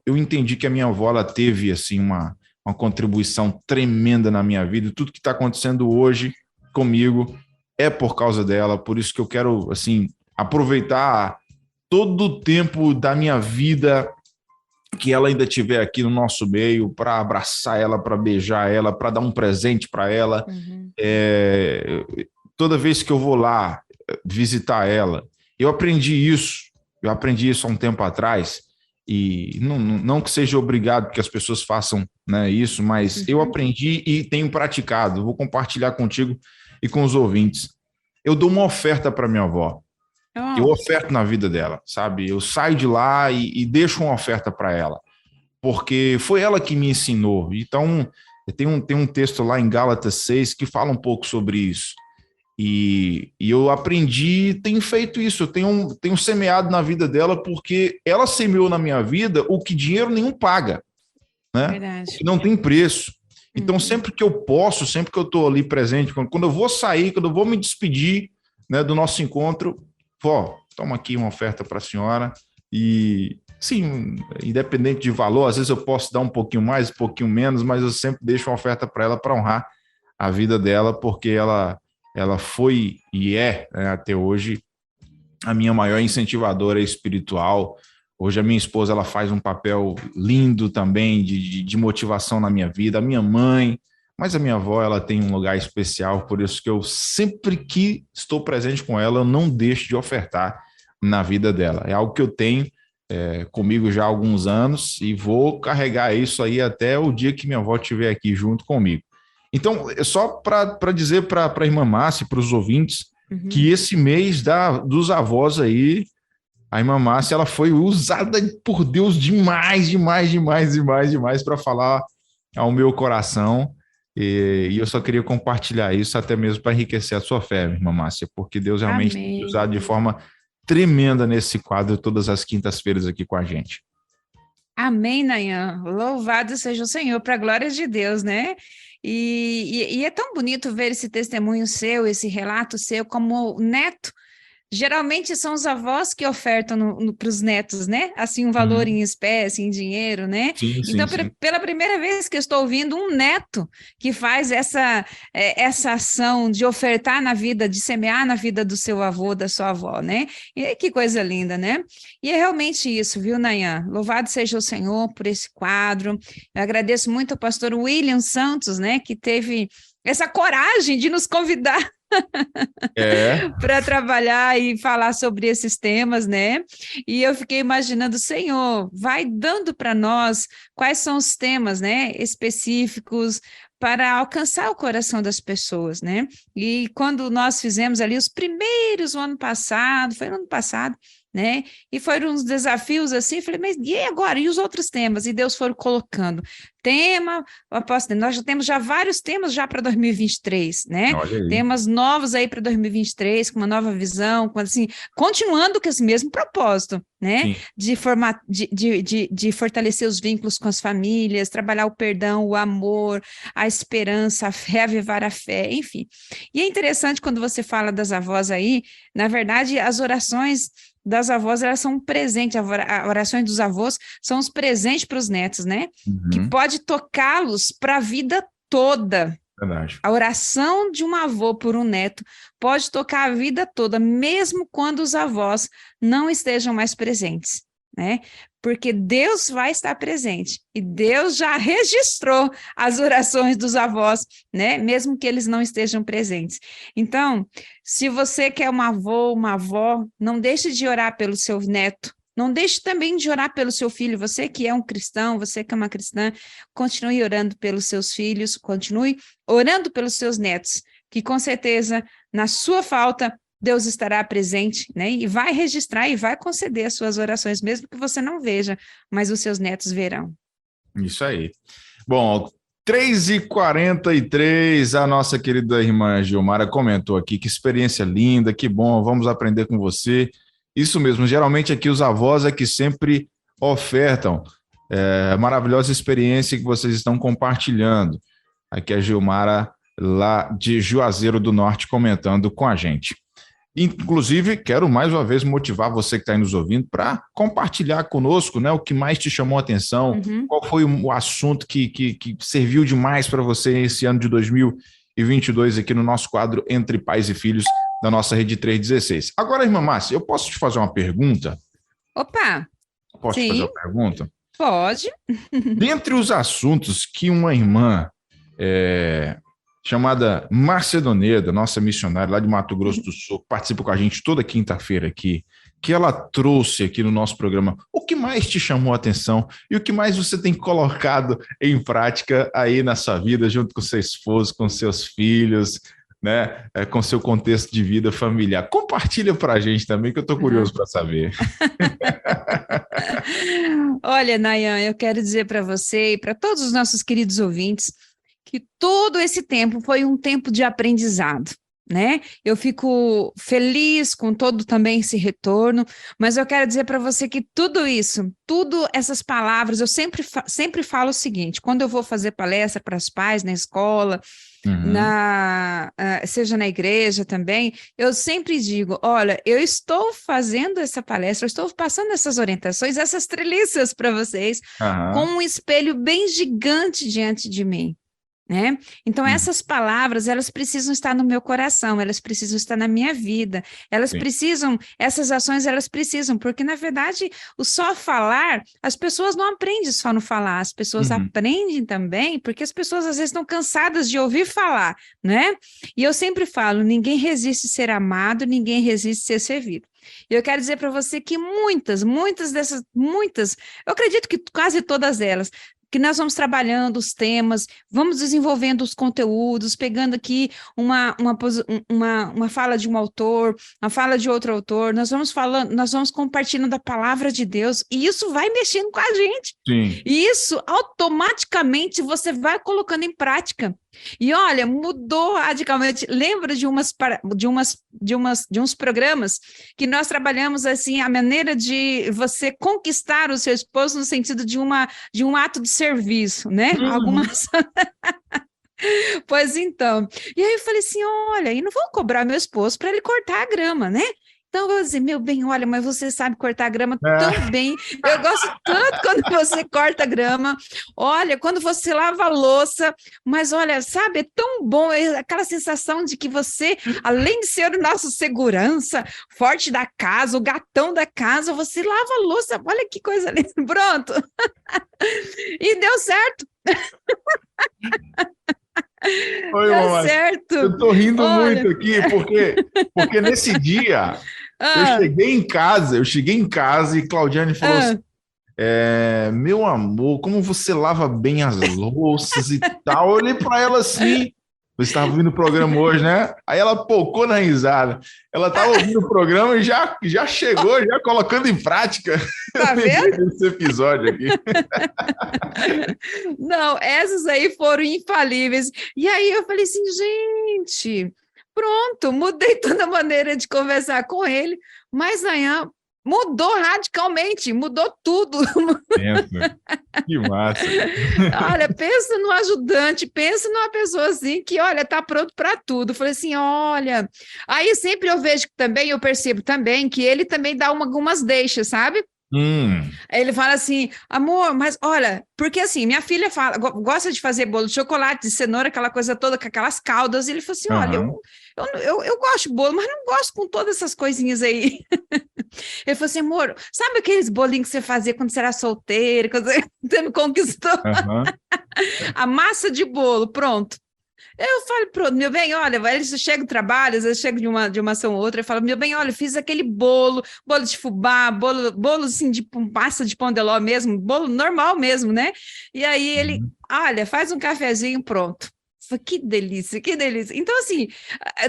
entendi que a minha avó, ela teve, assim, uma contribuição tremenda na minha vida, e tudo que está acontecendo hoje comigo é por causa dela, por isso que eu quero, assim, aproveitar todo o tempo da minha vida que ela ainda estiver aqui no nosso meio, para abraçar ela, para beijar ela, para dar um presente para ela. Toda vez que eu vou lá visitar ela, eu aprendi isso há um tempo atrás, e não que seja obrigado que as pessoas façam, né, isso, mas eu aprendi e tenho praticado. Vou compartilhar contigo e com os ouvintes. Eu dou uma oferta para minha avó. Eu oferto na vida dela, sabe? Eu saio de lá e deixo uma oferta para ela, porque foi ela que me ensinou. Então, tem um texto lá em Gálatas 6 que fala um pouco sobre isso. E eu aprendi, tenho feito isso, eu tenho semeado na vida dela, porque ela semeou na minha vida o que dinheiro nenhum paga, né? Verdade. Não tem preço. Então, sempre que eu posso, sempre que eu estou ali presente, quando eu vou sair, quando eu vou me despedir, né, do nosso encontro, vó, toma aqui uma oferta para a senhora. E, sim, independente de valor, às vezes eu posso dar um pouquinho mais, um pouquinho menos, mas eu sempre deixo uma oferta para ela, para honrar a vida dela, porque ela foi e é, né, até hoje, a minha maior incentivadora espiritual. Hoje a minha esposa, ela faz um papel lindo também de motivação na minha vida, a minha mãe, mas a minha avó, ela tem um lugar especial, por isso que eu sempre que estou presente com ela, eu não deixo de ofertar na vida dela. É algo que eu tenho comigo já há alguns anos, e vou carregar isso aí até o dia que minha avó estiver aqui junto comigo. Então, é só para dizer para a irmã Márcia, para os ouvintes, que esse mês dos avós aí, a irmã Márcia, ela foi usada por Deus demais para falar ao meu coração. E eu só queria compartilhar isso, até mesmo para enriquecer a sua fé, irmã Márcia, porque Deus realmente tem usado de forma tremenda nesse quadro todas as quintas-feiras aqui com a gente. Amém, Nayan. Louvado seja o Senhor, para a glória de Deus, né? E é tão bonito ver esse testemunho seu, esse relato seu, como neto. Geralmente são os avós que ofertam para os netos, né? Assim, um valor em espécie, em dinheiro, né? Sim, então, sim. pela primeira vez que eu estou ouvindo um neto que faz essa ação de ofertar na vida, de semear na vida do seu avô, da sua avó, né? E que coisa linda, né? E é realmente isso, viu, Nayan? Louvado seja o Senhor por esse quadro. Eu agradeço muito ao pastor William Santos, né? Que teve essa coragem de nos convidar para trabalhar e falar sobre esses temas, né? E eu fiquei imaginando, Senhor, vai dando para nós quais são os temas, né, específicos para alcançar o coração das pessoas, né? E quando nós fizemos ali os primeiros no ano passado, né? E foram uns desafios assim, falei, mas e agora? E os outros temas? E Deus foi colocando nós já temos vários temas já para 2023, né? Temas novos aí para 2023, com uma nova visão, assim, continuando com esse mesmo propósito, né? De fortalecer os vínculos com as famílias, trabalhar o perdão, o amor, a esperança, a fé, avivar a fé, enfim. E é interessante quando você fala das avós aí, na verdade, as orações das avós, elas são um presente, as orações dos avós são os presentes para os netos, né? Que pode tocá-los para a vida toda. Verdade. A oração de um avô por um neto pode tocar a vida toda, mesmo quando os avós não estejam mais presentes, né? Porque Deus vai estar presente e Deus já registrou as orações dos avós, né? Mesmo que eles não estejam presentes. Então, se você quer um avô, uma avó, não deixe de orar pelo seu neto, não deixe também de orar pelo seu filho. Você que é um cristão, você que é uma cristã, continue orando pelos seus filhos, continue orando pelos seus netos, que com certeza, na sua falta, Deus estará presente, né? E vai registrar e vai conceder as suas orações, mesmo que você não veja, mas os seus netos verão. Isso aí. Bom, 3h43, a nossa querida irmã Gilmara comentou aqui, que experiência linda, que bom, vamos aprender com você. Isso mesmo, geralmente aqui os avós é que sempre ofertam maravilhosa experiência que vocês estão compartilhando. Aqui a Gilmara lá de Juazeiro do Norte, comentando com a gente. Inclusive, quero mais uma vez motivar você que está aí nos ouvindo para compartilhar conosco, né, o que mais te chamou a atenção, qual foi o assunto que serviu demais para você esse ano de 2022 aqui no nosso quadro Entre Pais e Filhos da nossa Rede 316. Agora, irmã Márcia, eu posso te fazer uma pergunta? Opa! Posso te fazer uma pergunta? Pode. Dentre os assuntos que uma irmã chamada Márcia Doneda, nossa missionária lá de Mato Grosso do Sul, que participa com a gente toda quinta-feira aqui, que ela trouxe aqui no nosso programa, o que mais te chamou a atenção e o que mais você tem colocado em prática aí na sua vida, junto com seu esposo, com seus filhos, né, com seu contexto de vida familiar? Compartilha para a gente também, que eu estou curioso para saber. Olha, Nayan, eu quero dizer para você e para todos os nossos queridos ouvintes que todo esse tempo foi um tempo de aprendizado, né? Eu fico feliz com todo também esse retorno, mas eu quero dizer para você que tudo isso, tudo essas palavras, eu sempre falo o seguinte: quando eu vou fazer palestra para os pais na escola, seja na igreja também, eu sempre digo, olha, eu estou fazendo essa palestra, eu estou passando essas orientações, essas treliças para vocês, com um espelho bem gigante diante de mim. Né? Então, essas palavras, elas precisam estar no meu coração, elas precisam estar na minha vida, elas precisam, essas ações, elas precisam, porque, na verdade, o só falar, as pessoas não aprendem só no falar, as pessoas aprendem também, porque as pessoas, às vezes, estão cansadas de ouvir falar, né? E eu sempre falo, ninguém resiste ser amado, ninguém resiste ser servido. E eu quero dizer para você que muitas, eu acredito que quase todas elas, que nós vamos trabalhando os temas, vamos desenvolvendo os conteúdos, pegando aqui uma fala de um autor, uma fala de outro autor, nós vamos compartilhando a palavra de Deus, e isso vai mexendo com a gente. Sim. E isso, automaticamente, você vai colocando em prática. E olha, mudou radicalmente. Lembro de uns programas que nós trabalhamos assim, a maneira de você conquistar o seu esposo no sentido de um ato de serviço, né? Algumas. Pois então. E aí eu falei assim: olha, e não vou cobrar meu esposo para ele cortar a grama, né? Então, eu vou dizer, meu bem, olha, mas você sabe cortar grama tão bem. Eu gosto tanto quando você corta grama. Olha, quando você lava a louça. Mas, olha, sabe, é tão bom aquela sensação de que você, além de ser o nosso segurança, forte da casa, o gatão da casa, você lava a louça. Olha que coisa linda. Pronto. E deu certo. Oi, tá certo. Eu tô rindo muito aqui, porque nesse dia eu cheguei em casa e Claudiane falou assim, meu amor, como você lava bem as louças e tal. Eu olhei para ela assim, você estava ouvindo o programa hoje, né? Aí ela pocou na risada. Ela estava ouvindo o programa e já chegou, já colocando em prática. Tá vendo? Esse episódio aqui. Não, essas aí foram infalíveis. E aí eu falei assim, gente, pronto, mudei toda a maneira de conversar com ele, mas Nayan mudou radicalmente, mudou tudo. Que massa. Olha, pensa no ajudante, pensa numa pessoa assim que, olha, tá pronto para tudo. Falei assim, olha. Aí sempre eu vejo também, eu percebo também que ele também dá algumas deixas, sabe? Aí ele fala assim, amor, mas olha, porque assim, minha filha gosta de fazer bolo de chocolate, de cenoura, aquela coisa toda, com aquelas caldas, e ele falou assim, olha, eu gosto de bolo, mas não gosto com todas essas coisinhas aí. Ele falou assim, amor, sabe aqueles bolinhos que você fazia quando você era solteira, quando você me conquistou? A massa de bolo, pronto. Eu falo, pronto, meu bem, olha, eles chegam do trabalho, às vezes chegam de uma ação ou outra, eu falo, meu bem, olha, fiz aquele bolo de fubá, bolo assim, de massa de pão de ló mesmo, bolo normal mesmo, né? E aí ele, olha, faz um cafezinho, pronto. Falei, que delícia, que delícia. Então, assim,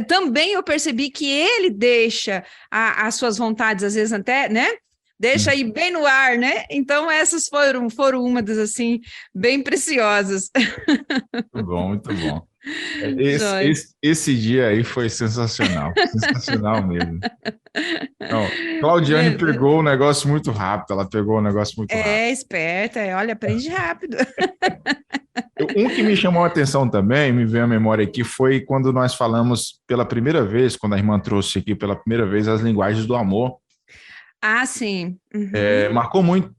também eu percebi que ele deixa as suas vontades, às vezes até, né? Deixa aí bem no ar, né? Então, essas foram uma das, assim, bem preciosas. Muito bom, muito bom. Esse dia aí foi sensacional mesmo. Não, Claudiane pegou o negócio muito rápido, ela pegou o negócio muito rápido. É esperta, olha, aprende rápido. Um que me chamou a atenção também, me veio à memória aqui, foi quando nós falamos pela primeira vez, quando a irmã trouxe aqui pela primeira vez as linguagens do amor. Ah, sim. Uhum. Marcou muito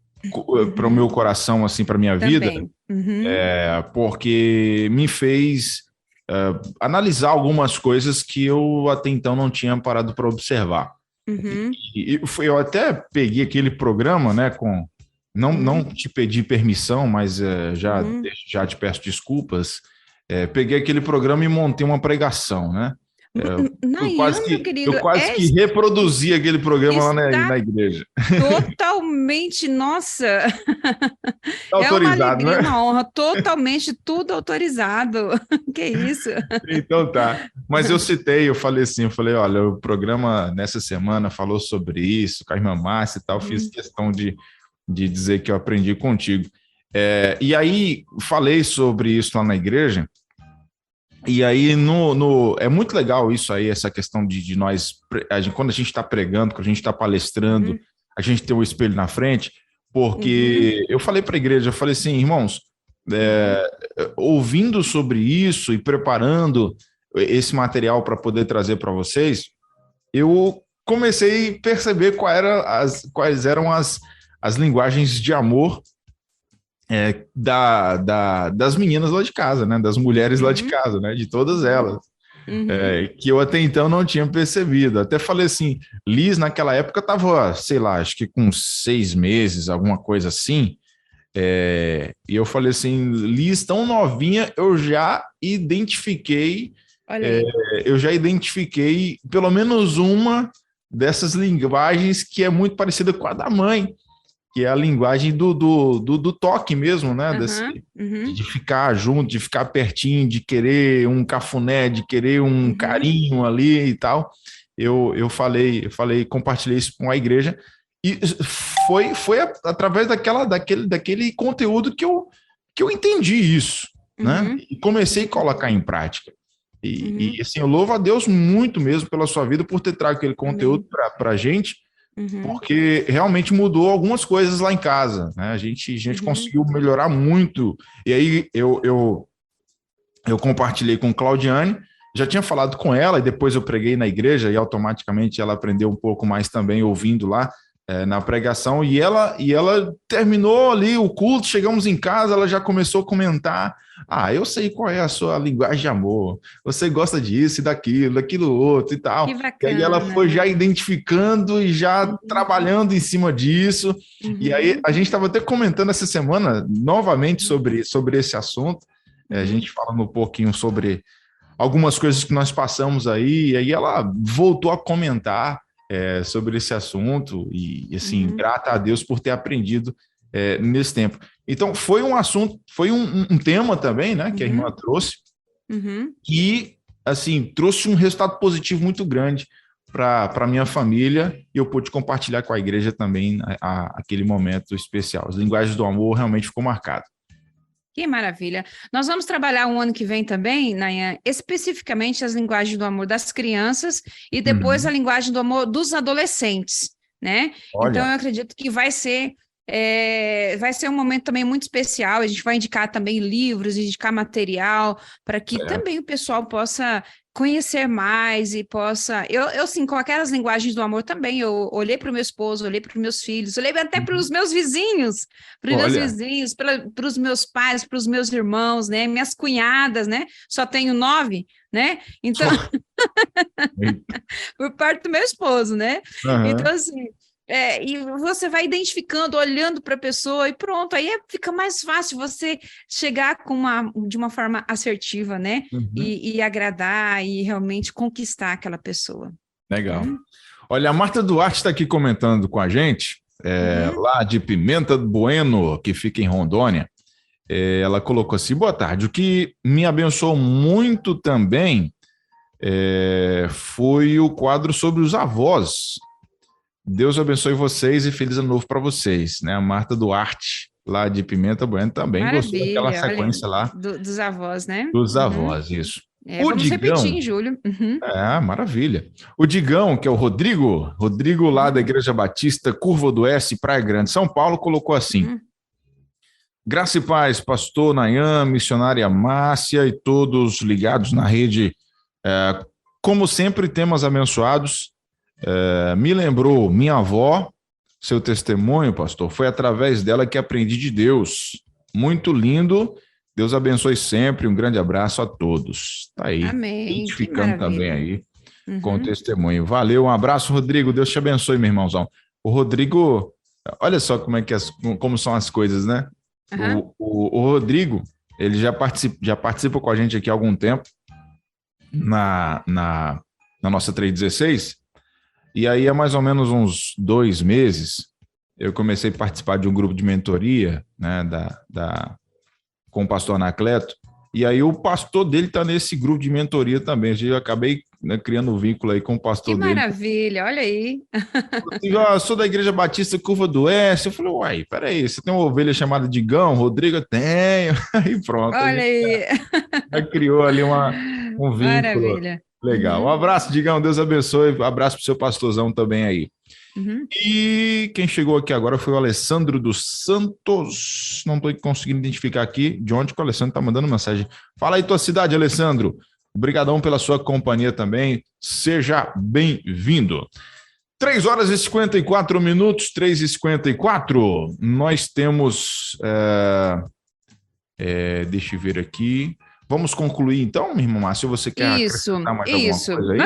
para o meu coração, assim, para minha vida, porque me fez analisar algumas coisas que eu até então não tinha parado para observar. Eu até peguei aquele programa, né, não te pedi permissão, mas já te peço desculpas. Peguei aquele programa e montei uma pregação, né? Eu quase que reproduzi aquele programa lá na igreja. Totalmente, nossa! Tá autorizado, é uma alegria, né? uma honra, totalmente tudo autorizado. Que isso? Então tá. Mas eu falei assim, olha, o programa nessa semana falou sobre isso, com a irmã Márcia e tal, fiz questão de dizer que eu aprendi contigo. E aí, falei sobre isso lá na igreja. E aí, é muito legal isso aí, essa questão de nós, quando a gente está pregando, quando a gente está palestrando, a gente tem o espelho na frente, porque eu falei para a igreja, eu falei assim, irmãos, ouvindo sobre isso e preparando esse material para poder trazer para vocês, eu comecei a perceber quais eram as linguagens de amor das meninas lá de casa, né? Das mulheres lá de casa, né? De todas elas. Que eu até então não tinha percebido. Até falei assim, Liz naquela época estava, sei lá, acho que com 6 meses, alguma coisa assim. E eu falei assim, Liz tão novinha, eu já identifiquei pelo menos uma dessas linguagens que é muito parecida com a da mãe, que é a linguagem do toque mesmo, né? De ficar junto, de ficar pertinho, de querer um cafuné, de querer um carinho ali e tal. Eu compartilhei isso com a igreja e foi através daquele conteúdo que eu entendi isso, né? E comecei a colocar em prática. E assim, eu louvo a Deus muito mesmo pela sua vida, por ter trago aquele conteúdo para a gente, porque realmente mudou algumas coisas lá em casa, né? A gente conseguiu melhorar muito. E aí eu compartilhei com Claudiane, já tinha falado com ela, e depois eu preguei na igreja, e automaticamente ela aprendeu um pouco mais também, ouvindo lá na pregação, e ela terminou ali o culto, chegamos em casa, ela já começou a comentar, eu sei qual é a sua linguagem de amor, você gosta disso e daquilo outro e tal. Que bacana. E aí ela foi já identificando e já trabalhando em cima disso, e aí a gente estava até comentando essa semana novamente sobre esse assunto, a gente falando um pouquinho sobre algumas coisas que nós passamos aí, e aí ela voltou a comentar sobre esse assunto, e assim, grata a Deus por ter aprendido nesse tempo. Então, foi um assunto, foi um tema também, né, que a irmã trouxe, e assim, trouxe um resultado positivo muito grande para a minha família, e eu pude compartilhar com a igreja também aquele momento especial. As linguagens do amor realmente ficou marcado. Que maravilha. Nós vamos trabalhar um ano que vem também, Nayan, especificamente as linguagens do amor das crianças e depois a linguagem do amor dos adolescentes, né? Olha. Então, eu acredito que vai ser um momento também muito especial. A gente vai indicar também livros, indicar material, para que também o pessoal possa conhecer mais e possa... Eu sim, com aquelas linguagens do amor também, eu olhei para o meu esposo, olhei para os meus filhos, olhei até para os meus vizinhos, para os meus pais, para os meus irmãos, né? Minhas cunhadas, né? Só tenho 9, né? Então, por parte do meu esposo, né? Então, assim... e você vai identificando, olhando para a pessoa e pronto, aí fica mais fácil você chegar de uma forma assertiva, né? E agradar e realmente conquistar aquela pessoa. Legal. Olha, a Marta Duarte está aqui comentando com a gente, lá de Pimenta do Bueno, que fica em Rondônia. Ela colocou assim, boa tarde, o que me abençoou muito também foi o quadro sobre os avós. Deus abençoe vocês e feliz ano novo para vocês, né? A Marta Duarte, lá de Pimenta Bueno, também gostou daquela sequência lá. Dos avós, né? Dos avós, isso. Vamos repetir em julho. Maravilha. O Digão, que é o Rodrigo lá da Igreja Batista, Curva do Oeste, Praia Grande, São Paulo, colocou assim, Graça e paz, pastor Nayan, missionária Márcia e todos ligados na rede. Como sempre, temas abençoados. Me lembrou minha avó, seu testemunho, pastor, foi através dela que aprendi de Deus. Muito lindo. Deus abençoe sempre. Um grande abraço a todos. Tá aí. Amém. Identificando também aí com o testemunho. Valeu, um abraço, Rodrigo. Deus te abençoe, meu irmãozão. O Rodrigo, olha só como são as coisas, né? O Rodrigo, ele já participa com a gente aqui há algum tempo na nossa 316, e aí há mais ou menos uns 2 meses eu comecei a participar de um grupo de mentoria, né, com o pastor Anacleto, e aí o pastor dele está nesse grupo de mentoria também. Eu acabei, né, criando um vínculo aí com o pastor dele. Que maravilha, olha aí. Eu sou da Igreja Batista Curva do Oeste. Eu falei, uai, peraí, você tem uma ovelha chamada Digão? Rodrigo, eu tenho. Aí pronto. Olha aí. Já criou ali um vínculo. Maravilha. Legal. Um abraço, Digão, Deus abençoe. Um abraço para o seu pastorzão também aí. E quem chegou aqui agora foi o Alessandro dos Santos. Não estou conseguindo identificar aqui de onde que o Alessandro está mandando mensagem. Fala aí tua cidade, Alessandro. Obrigadão pela sua companhia também. Seja bem-vindo. 3h54, 3h54. Nós temos... deixa eu ver aqui. Vamos concluir então, minha irmã Márcia? Você quer acrescentar mais alguma coisa aí?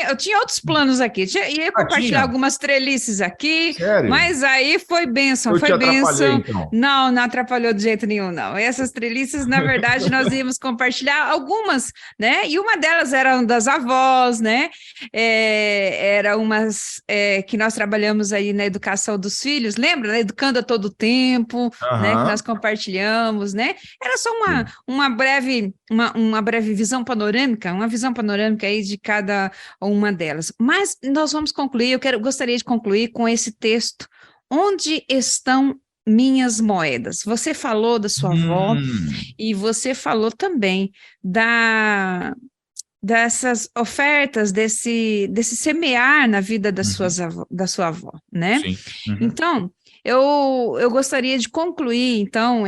Eu tinha outros planos aqui. Ia compartilhar algumas trelices aqui. Sério? Mas aí foi bênção, Eu te atrapalhei, então. Não atrapalhou de jeito nenhum, não. Essas trelices, na verdade, nós íamos compartilhar algumas, né? E uma delas era das avós, né? Era umas que nós trabalhamos aí na educação dos filhos, lembra? Né? Educando a todo tempo, né? Que nós compartilhamos, né? Era só uma breve visão panorâmica, uma visão panorâmica aí de cada uma delas. Mas nós vamos concluir, gostaria de concluir com esse texto, Onde estão minhas moedas? Você falou da sua avó e você falou também dessas ofertas, desse semear na vida da sua avó, né? Sim. Então, eu gostaria de concluir, então,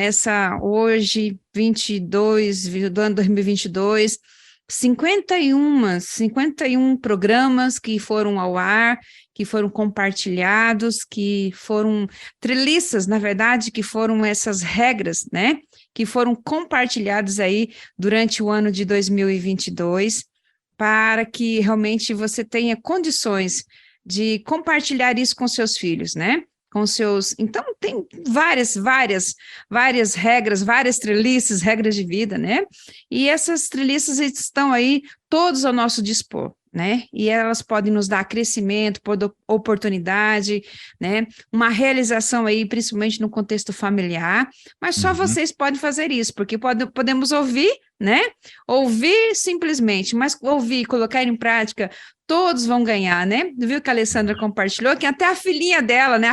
hoje, 22 do ano 2022, 51 programas que foram ao ar, que foram compartilhados, que foram treliças, na verdade, que foram essas regras, né? Que foram compartilhadas aí durante o ano de 2022, para que realmente você tenha condições de compartilhar isso com seus filhos, né? Então, tem várias regras, várias treliças, regras de vida, né? E essas treliças estão aí todos ao nosso dispor, né? E elas podem nos dar crescimento, oportunidade, né? Uma realização aí, principalmente no contexto familiar, mas só vocês podem fazer isso, porque podemos ouvir, né? Ouvir simplesmente, mas ouvir, colocar em prática, todos vão ganhar, né? Viu que a Alessandra compartilhou, que até a filhinha dela, né?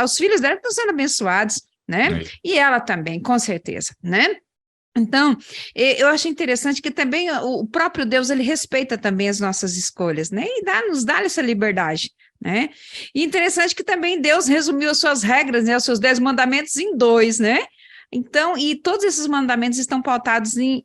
Os filhos dela estão sendo abençoados, né? E ela também, com certeza, né? Então, eu acho interessante que também o próprio Deus, ele respeita também as nossas escolhas, né? E nos dá essa liberdade, né? E interessante que também Deus resumiu as suas regras, né? Os seus 10 mandamentos em 2, né? Então, e todos esses mandamentos estão pautados em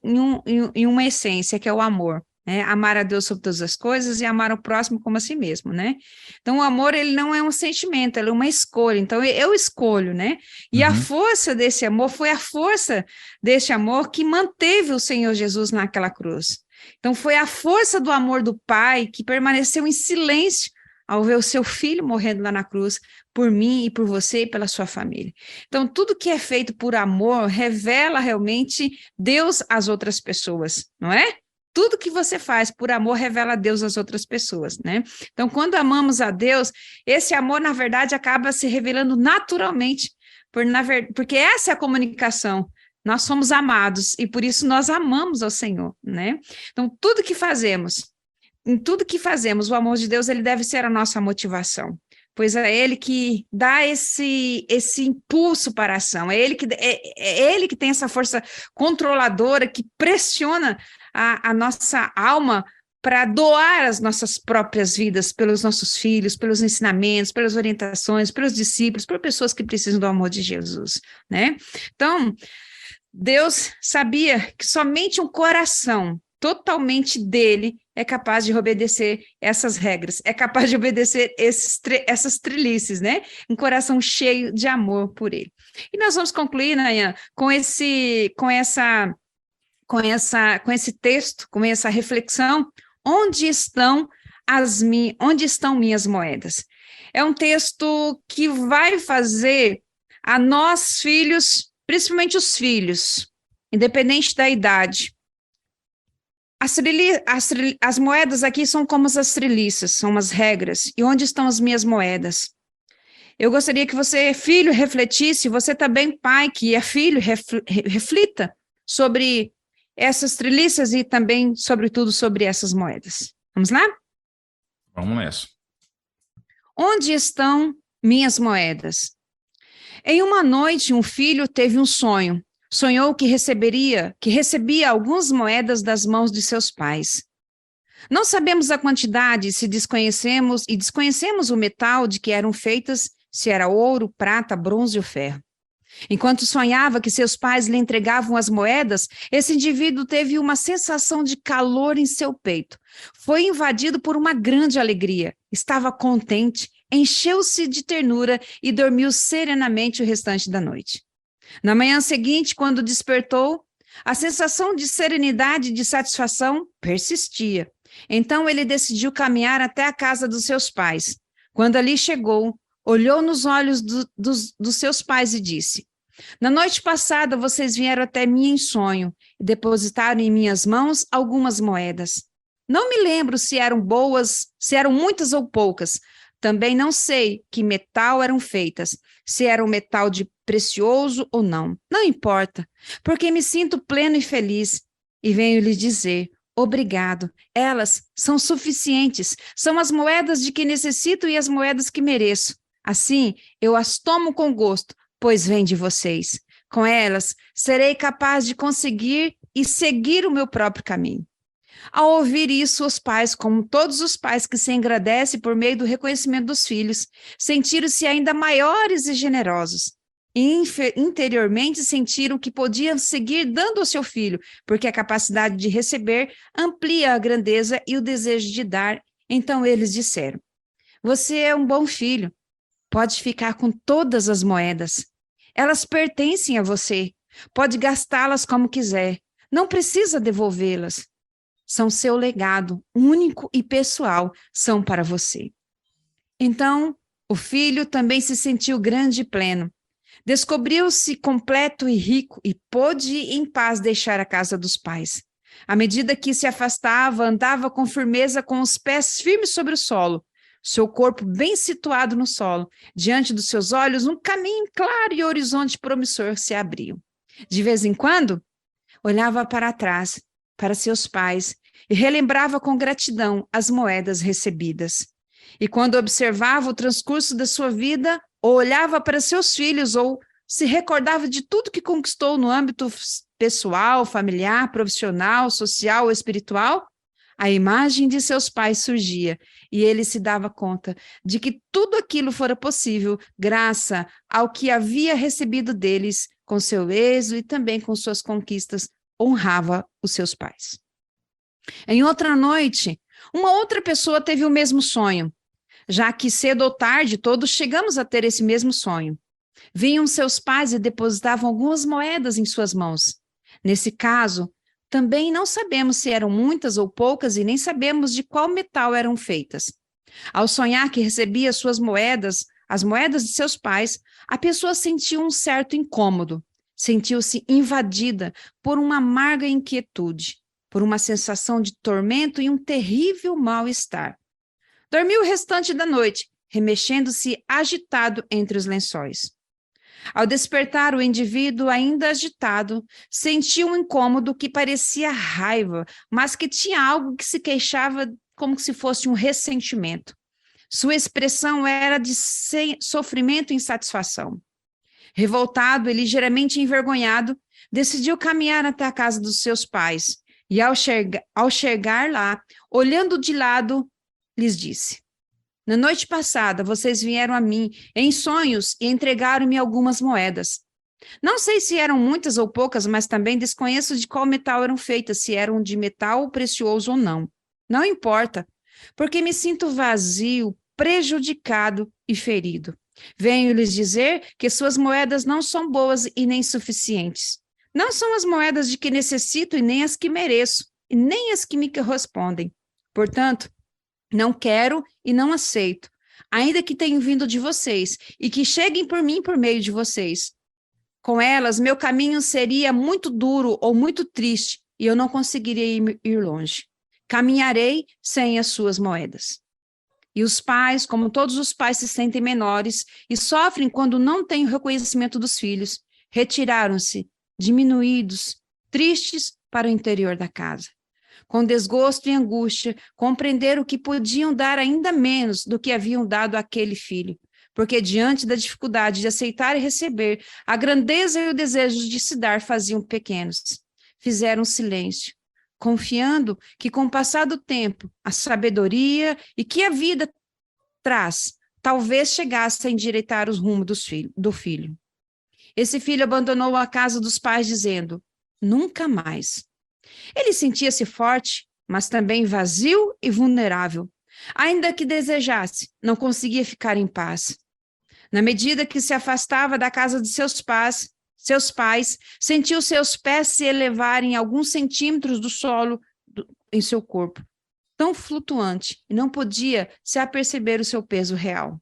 uma essência, que é o amor. né? Amar a Deus sobre todas as coisas e amar o próximo como a si mesmo, né? Então, o amor, ele não é um sentimento, ele é uma escolha. Então, eu escolho, né? E a força desse amor foi a força desse amor que manteve o Senhor Jesus naquela cruz. Então, foi a força do amor do Pai que permaneceu em silêncio ao ver o seu filho morrendo lá na cruz, por mim e por você e pela sua família. Então, tudo que é feito por amor revela realmente Deus às outras pessoas, não é? Tudo que você faz por amor revela Deus às outras pessoas, né? Então, quando amamos a Deus, esse amor, na verdade, acaba se revelando naturalmente, porque essa é a comunicação. Nós somos amados e por isso nós amamos ao Senhor, né? Então, tudo que fazemos, em tudo que fazemos, o amor de Deus, ele deve ser a nossa motivação, pois é Ele que dá esse impulso para a ação, é Ele que tem essa força controladora que pressiona a nossa alma para doar as nossas próprias vidas pelos nossos filhos, pelos ensinamentos, pelas orientações, pelos discípulos, por pessoas que precisam do amor de Jesus, né? Então, Deus sabia que somente um coração totalmente dele é capaz de obedecer essas regras, é capaz de obedecer essas trelices, né? Um coração cheio de amor por ele. E nós vamos concluir, Nayan, com esse texto, com essa reflexão, onde estão minhas moedas? É um texto que vai fazer a nós filhos, principalmente os filhos, independente da idade. As moedas aqui são como as treliças, são as regras. E onde estão as minhas moedas? Eu gostaria que você, filho, refletisse, você também, pai, que é filho, reflita sobre essas treliças e também, sobretudo, sobre essas moedas. Vamos lá? Vamos nessa. Onde estão minhas moedas? Em uma noite, um filho teve um sonho. Sonhou que recebia algumas moedas das mãos de seus pais. Não sabemos a quantidade, desconhecemos o metal de que eram feitas, se era ouro, prata, bronze ou ferro. Enquanto sonhava que seus pais lhe entregavam as moedas, esse indivíduo teve uma sensação de calor em seu peito. Foi invadido por uma grande alegria. Estava contente, encheu-se de ternura e dormiu serenamente o restante da noite. Na manhã seguinte, quando despertou, a sensação de serenidade e de satisfação persistia. Então ele decidiu caminhar até a casa dos seus pais. Quando ali chegou, olhou nos olhos dos seus pais e disse: na noite passada vocês vieram até mim em sonho e depositaram em minhas mãos algumas moedas. Não me lembro se eram muitas ou poucas. Também não sei que metal eram feitas, se era um metal de precioso ou não. Não importa, porque me sinto pleno e feliz. E venho lhe dizer: obrigado, elas são suficientes, são as moedas de que necessito e as moedas que mereço. Assim, eu as tomo com gosto, pois vêm de vocês. Com elas, serei capaz de conseguir e seguir o meu próprio caminho. Ao ouvir isso, os pais, como todos os pais que se engrandecem por meio do reconhecimento dos filhos, sentiram-se ainda maiores e generosos. E interiormente sentiram que podiam seguir dando ao seu filho, porque a capacidade de receber amplia a grandeza e o desejo de dar. Então eles disseram: você é um bom filho, pode ficar com todas as moedas. Elas pertencem a você, pode gastá-las como quiser, não precisa devolvê-las. São seu legado, único e pessoal, são para você. Então, o filho também se sentiu grande e pleno. Descobriu-se completo e rico e pôde em paz deixar a casa dos pais. À medida que se afastava, andava com firmeza com os pés firmes sobre o solo, seu corpo bem situado no solo. Diante dos seus olhos, um caminho claro e horizonte promissor se abriu. De vez em quando, olhava para trás, para seus pais, e relembrava com gratidão as moedas recebidas. E quando observava o transcurso da sua vida, ou olhava para seus filhos, ou se recordava de tudo que conquistou no âmbito pessoal, familiar, profissional, social ou espiritual, a imagem de seus pais surgia, e ele se dava conta de que tudo aquilo fora possível graças ao que havia recebido deles, com seu êxito e também com suas conquistas, honrava os seus pais. Em outra noite, uma outra pessoa teve o mesmo sonho, já que cedo ou tarde todos chegamos a ter esse mesmo sonho. Vinham seus pais e depositavam algumas moedas em suas mãos. Nesse caso, também não sabemos se eram muitas ou poucas e nem sabemos de qual metal eram feitas. Ao sonhar que recebia suas moedas, as moedas de seus pais, a pessoa sentiu um certo incômodo. Sentiu-se invadida por uma amarga inquietude, por uma sensação de tormento e um terrível mal-estar. Dormiu o restante da noite, remexendo-se agitado entre os lençóis. Ao despertar, o indivíduo, ainda agitado, sentiu um incômodo que parecia raiva, mas que tinha algo que se queixava como se fosse um ressentimento. Sua expressão era de sofrimento e insatisfação. Revoltado e ligeiramente envergonhado, decidiu caminhar até a casa dos seus pais, E ao chegar lá, olhando de lado, lhes disse: na noite passada, vocês vieram a mim em sonhos e entregaram-me algumas moedas. Não sei se eram muitas ou poucas, mas também desconheço de qual metal eram feitas, se eram de metal precioso ou não. Não importa, porque me sinto vazio, prejudicado e ferido. Venho lhes dizer que suas moedas não são boas e nem suficientes. Não são as moedas de que necessito e nem as que mereço, e nem as que me correspondem. Portanto, não quero e não aceito, ainda que tenham vindo de vocês e que cheguem por mim por meio de vocês. Com elas, meu caminho seria muito duro ou muito triste e eu não conseguiria ir longe. Caminharei sem as suas moedas. E os pais, como todos os pais, se sentem menores e sofrem quando não têm o reconhecimento dos filhos, retiraram-se, diminuídos, tristes, para o interior da casa. Com desgosto e angústia, compreenderam que podiam dar ainda menos do que haviam dado àquele filho, porque diante da dificuldade de aceitar e receber, a grandeza e o desejo de se dar faziam pequenos. Fizeram silêncio, confiando que com o passar do tempo, a sabedoria e que a vida traz, talvez chegasse a endireitar os rumos do filho. Esse filho abandonou a casa dos pais dizendo: nunca mais. Ele sentia-se forte, mas também vazio e vulnerável. Ainda que desejasse, não conseguia ficar em paz. Na medida que se afastava da casa de seus pais, sentiu seus pés se elevarem alguns centímetros do solo em seu corpo, tão flutuante, e não podia se aperceber o seu peso real.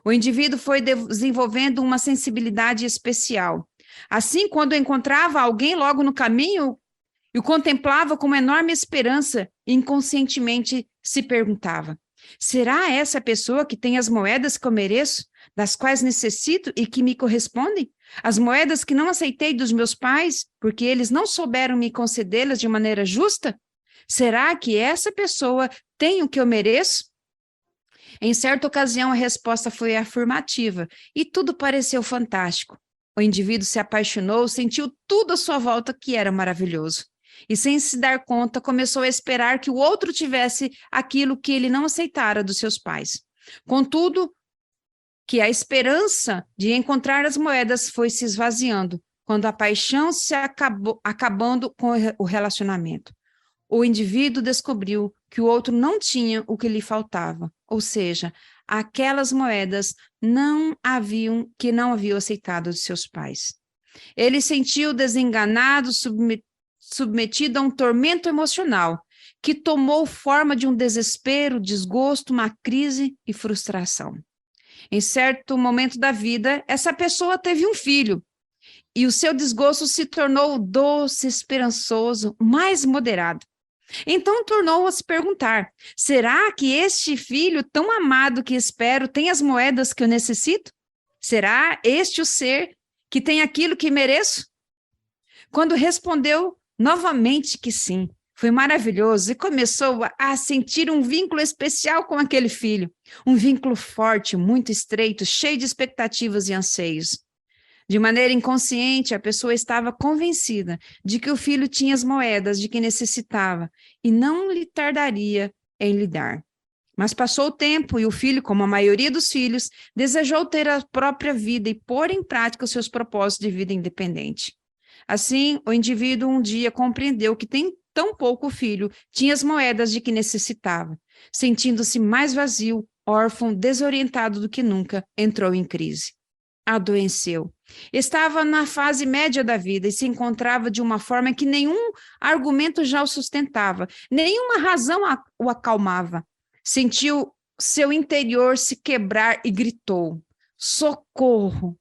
O indivíduo foi desenvolvendo uma sensibilidade especial. Assim, quando encontrava alguém logo no caminho e o contemplava com uma enorme esperança, inconscientemente se perguntava: será essa a pessoa que tem as moedas que eu mereço, das quais necessito e que me correspondem? As moedas que não aceitei dos meus pais, porque eles não souberam me concedê-las de maneira justa? Será que essa pessoa tem o que eu mereço? Em certa ocasião, a resposta foi afirmativa, e tudo pareceu fantástico. O indivíduo se apaixonou, sentiu tudo à sua volta que era maravilhoso. E, sem se dar conta, começou a esperar que o outro tivesse aquilo que ele não aceitara dos seus pais. Contudo, que a esperança de encontrar as moedas foi se esvaziando, quando a paixão se acabando com o relacionamento. O indivíduo descobriu que o outro não tinha o que lhe faltava, ou seja, aquelas moedas não haviam aceitado de seus pais. Ele sentiu desenganado, submetido a um tormento emocional, que tomou forma de um desespero, desgosto, uma crise e frustração. Em certo momento da vida, essa pessoa teve um filho, e o seu desgosto se tornou doce, esperançoso, mais moderado. Então tornou a se perguntar: será que este filho tão amado que espero tem as moedas que eu necessito? Será este o ser que tem aquilo que mereço? Quando respondeu novamente que sim, foi maravilhoso e começou a sentir um vínculo especial com aquele filho, um vínculo forte, muito estreito, cheio de expectativas e anseios. De maneira inconsciente, a pessoa estava convencida de que o filho tinha as moedas de que necessitava e não lhe tardaria em lhe dar. Mas passou o tempo e o filho, como a maioria dos filhos, desejou ter a própria vida e pôr em prática os seus propósitos de vida independente. Assim, o indivíduo um dia compreendeu que tem tão pouco filho tinha as moedas de que necessitava. Sentindo-se mais vazio, órfão, desorientado do que nunca, entrou em crise. Adoeceu. Estava na fase média da vida e se encontrava de uma forma que nenhum argumento já o sustentava, nenhuma razão o acalmava. Sentiu seu interior se quebrar e gritou: socorro!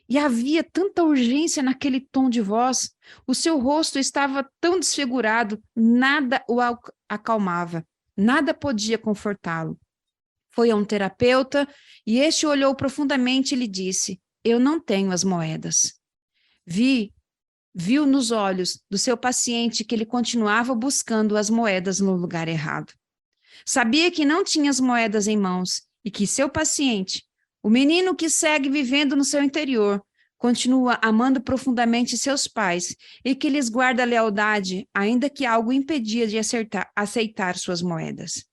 E havia tanta urgência naquele tom de voz, o seu rosto estava tão desfigurado, nada o acalmava, nada podia confortá-lo. Foi a um terapeuta e este olhou profundamente e lhe disse: eu não tenho as moedas. Viu nos olhos do seu paciente que ele continuava buscando as moedas no lugar errado. Sabia que não tinha as moedas em mãos e que seu paciente, o menino que segue vivendo no seu interior, continua amando profundamente seus pais e que lhes guarda a lealdade, ainda que algo impedia de aceitar suas moedas.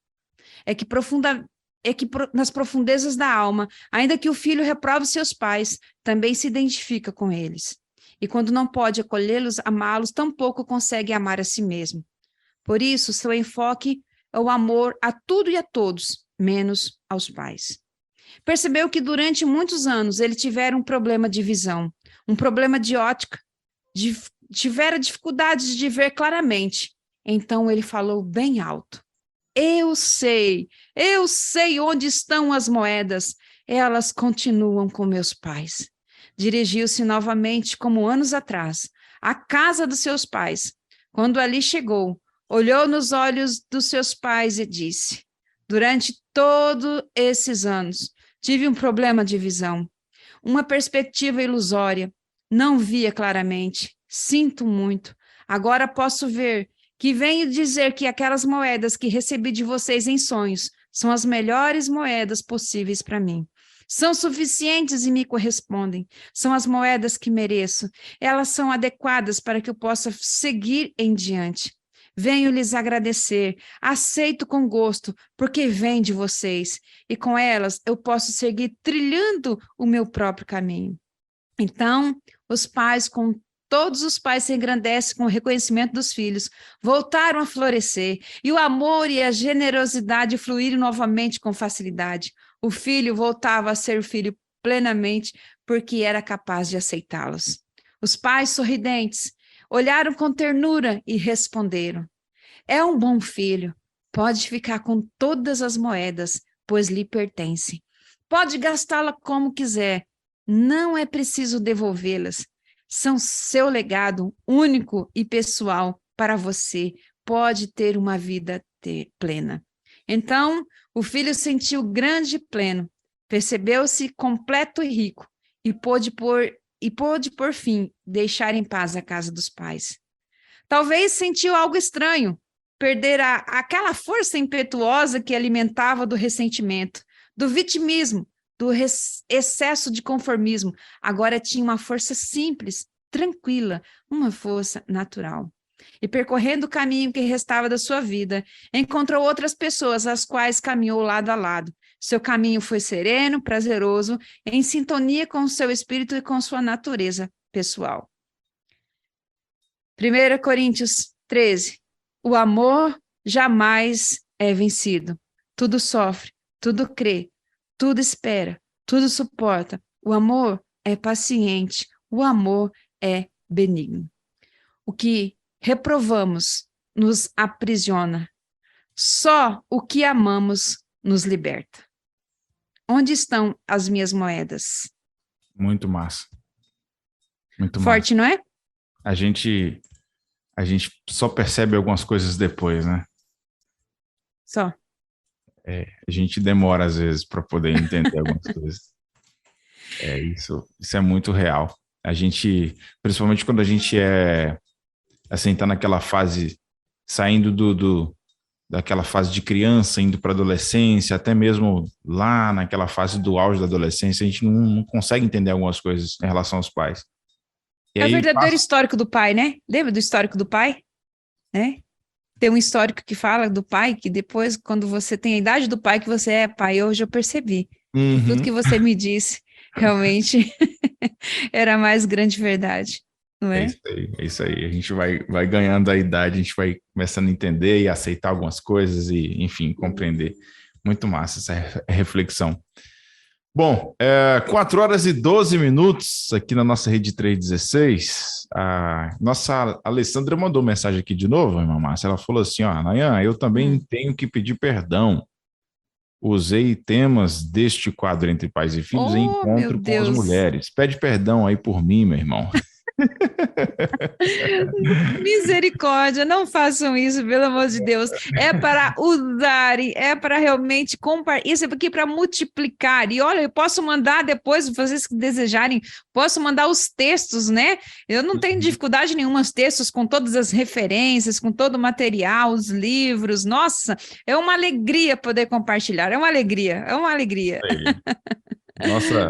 Nas profundezas da alma, ainda que o filho reprove seus pais, também se identifica com eles. E quando não pode acolhê-los, amá-los, tampouco consegue amar a si mesmo. Por isso, seu enfoque é o amor a tudo e a todos, menos aos pais. Percebeu que durante muitos anos ele tivera um problema de visão, um problema de ótica, tivera dificuldades de ver claramente. Então ele falou bem alto: eu sei onde estão as moedas, elas continuam com meus pais. Dirigiu-se novamente, como anos atrás, à casa dos seus pais. Quando ali chegou, olhou nos olhos dos seus pais e disse: durante todos esses anos, tive um problema de visão, uma perspectiva ilusória, não via claramente, sinto muito. Agora posso ver que venho dizer que aquelas moedas que recebi de vocês em sonhos são as melhores moedas possíveis para mim. São suficientes e me correspondem. São as moedas que mereço. Elas são adequadas para que eu possa seguir em diante. Venho lhes agradecer, aceito com gosto, porque vem de vocês, e com elas eu posso seguir trilhando o meu próprio caminho. Então, todos os pais se engrandecem com o reconhecimento dos filhos, voltaram a florescer, e o amor e a generosidade fluíram novamente com facilidade. O filho voltava a ser filho plenamente, porque era capaz de aceitá-los. Os pais sorridentes olharam com ternura e responderam: é um bom filho, pode ficar com todas as moedas, pois lhe pertencem. Pode gastá-la como quiser, não é preciso devolvê-las. São seu legado único e pessoal para você. Pode ter uma vida plena. Então, o filho sentiu grande e pleno, percebeu-se completo e rico, e pôde, por fim, deixar em paz a casa dos pais. Talvez sentiu algo estranho, perder aquela força impetuosa que alimentava do ressentimento, do vitimismo, do excesso de conformismo. Agora tinha uma força simples, tranquila, uma força natural. E percorrendo o caminho que restava da sua vida, encontrou outras pessoas, as quais caminhou lado a lado. Seu caminho foi sereno, prazeroso, em sintonia com o seu espírito e com sua natureza pessoal. 1 Coríntios 13. O amor jamais é vencido. Tudo sofre, tudo crê, tudo espera, tudo suporta. O amor é paciente, o amor é benigno. O que reprovamos nos aprisiona. Só o que amamos nos liberta. Onde estão as minhas moedas? Muito massa. Muito forte, massa. Não é? A gente só percebe algumas coisas depois, né? Só. A gente demora, às vezes, para poder entender algumas coisas. Isso é muito real. A gente, principalmente quando a gente assim, tá naquela fase, saindo daquela fase de criança, indo para adolescência, até mesmo lá naquela fase do auge da adolescência, a gente não consegue entender algumas coisas em relação aos pais. É o verdadeiro histórico do pai, né? Lembra do histórico do pai? Né? Tem um histórico que fala do pai, que depois, quando você tem a idade do pai, que você é pai, hoje eu percebi. Uhum. Tudo que você me disse, realmente, era a mais grande verdade, não é? É isso aí. A gente vai ganhando a idade, a gente vai começando a entender e aceitar algumas coisas e, enfim, compreender. Muito massa essa reflexão. Bom, 4 horas e 12 minutos aqui na nossa rede 316. A nossa Alessandra mandou mensagem aqui de novo, irmã Márcia. Ela falou assim, ó, Nayan, eu também tenho que pedir perdão. Usei temas deste quadro Entre Pais e Filhos em encontro com as mulheres. Pede perdão aí por mim, meu irmão. Misericórdia, não façam isso, pelo amor de Deus. É para usarem, é para realmente compartilhar. Isso é aqui para multiplicar. E olha, eu posso mandar depois, vocês que desejarem, posso mandar os textos, né? Eu não tenho dificuldade nenhuma, os textos com todas as referências, com todo o material, os livros. Nossa, é uma alegria poder compartilhar. É uma alegria, é uma alegria.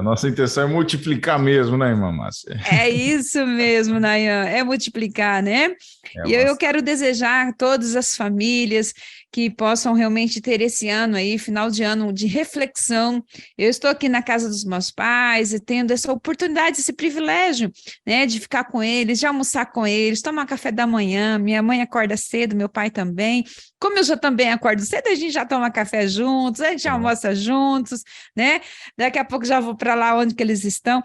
Nossa intenção é multiplicar mesmo, né, irmã Márcia? É isso mesmo, Nayan, é multiplicar, né? E eu quero desejar a todas as famílias que possam realmente ter esse ano aí, final de ano de reflexão. Eu estou aqui na casa dos meus pais e tendo essa oportunidade, esse privilégio, né, de ficar com eles, de almoçar com eles, tomar café da manhã. Minha mãe acorda cedo, meu pai também. Como eu já também acordo cedo, a gente já toma café juntos, a gente almoça juntos, né? Daqui a pouco já vou para lá onde que eles estão.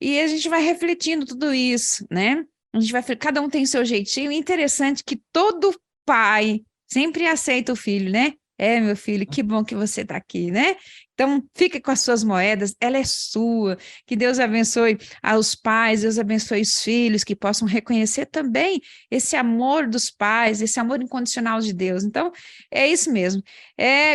E a gente vai refletindo tudo isso, né? A gente vai, cada um tem seu jeitinho. E interessante que todo pai sempre aceita o filho, né? É, meu filho, que bom que você está aqui, né? Então, fica com as suas moedas, ela é sua. Que Deus abençoe aos pais, Deus abençoe os filhos, que possam reconhecer também esse amor dos pais, esse amor incondicional de Deus. Então, é isso mesmo.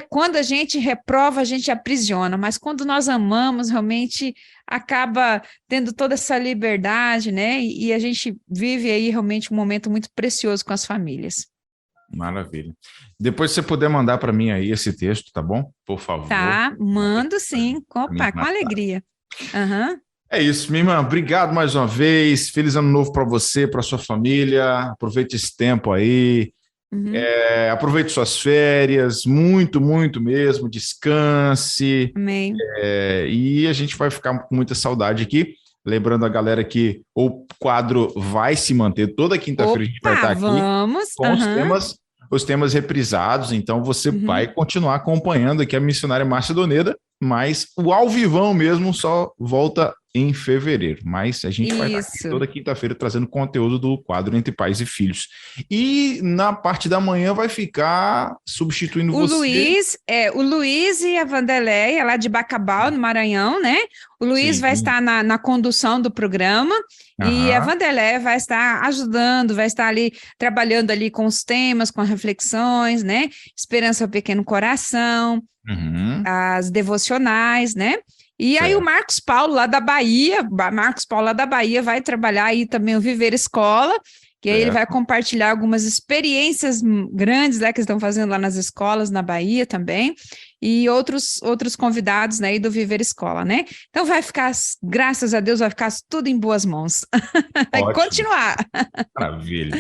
Quando a gente reprova, a gente aprisiona, mas quando nós amamos, realmente acaba tendo toda essa liberdade, né? E a gente vive aí realmente um momento muito precioso com as famílias. Maravilha. Depois, se você puder mandar para mim aí esse texto, tá bom? Por favor. Tá, mando sim. Opa, com alegria. Uhum. É isso, minha irmã. Obrigado mais uma vez. Feliz ano novo para você, para sua família. Aproveite esse tempo aí. Uhum. Aproveite suas férias. Muito, muito mesmo. Descanse. Amém. E a gente vai ficar com muita saudade aqui. Lembrando a galera que o quadro vai se manter toda quinta-feira. A gente vai estar aqui com os temas reprisados. Então você vai continuar acompanhando aqui a missionária Márcia Doneda, mas o ao vivão mesmo só volta em fevereiro. Mas a gente vai estar aqui toda quinta-feira trazendo conteúdo do quadro Entre Pais e Filhos. E na parte da manhã vai ficar substituindo você. O Luiz e a Vanderleia, lá de Bacabal, no Maranhão, né? O Luiz vai estar na condução do programa e a Vanderleia vai estar ajudando, vai estar ali trabalhando ali com os temas, com as reflexões, né? Esperança ao Pequeno Coração, as devocionais, né? E aí o Marcos Paulo, lá da Bahia, vai trabalhar aí também o Viver Escola, que aí ele vai compartilhar algumas experiências grandes, né, que estão fazendo lá nas escolas, na Bahia também, e outros convidados, né, aí do Viver Escola, né? Então vai ficar, graças a Deus, vai ficar tudo em boas mãos. Vai continuar. Maravilha.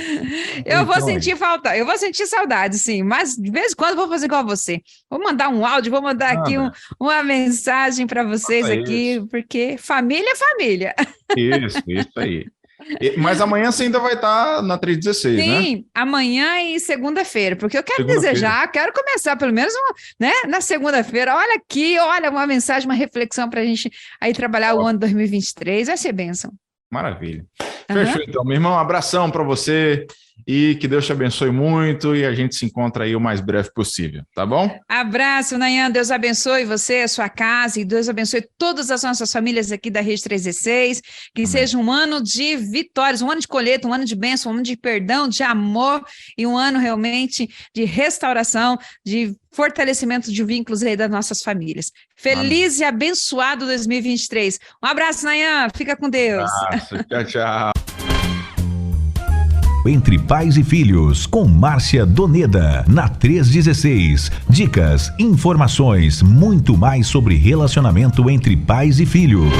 Eu vou sentir falta, eu vou sentir saudade, sim, mas de vez em quando eu vou fazer igual a você. Vou mandar um áudio, vou mandar aqui uma mensagem para vocês aqui, porque família é família. Isso aí. Mas amanhã você ainda vai estar na 316, né? Sim, amanhã e segunda-feira, porque eu quero quero começar pelo menos né, na segunda-feira. Olha uma mensagem, uma reflexão para a gente aí trabalhar o ano 2023, vai ser bênção. Maravilha. Fechou então, meu irmão, um abração para você e que Deus te abençoe muito e a gente se encontra aí o mais breve possível, tá bom? Abraço, Nayan, Deus abençoe você, a sua casa e Deus abençoe todas as nossas famílias aqui da Rede 316, que seja um ano de vitórias, um ano de colheita, um ano de bênção, um ano de perdão, de amor e um ano realmente de restauração, de fortalecimento de vínculos aí das nossas famílias. Feliz e abençoado 2023. Um abraço, Nayan, fica com Deus. Tchau, tchau. Entre Pais e Filhos, com Márcia Doneda, na 316. Dicas, informações, muito mais sobre relacionamento entre pais e filhos.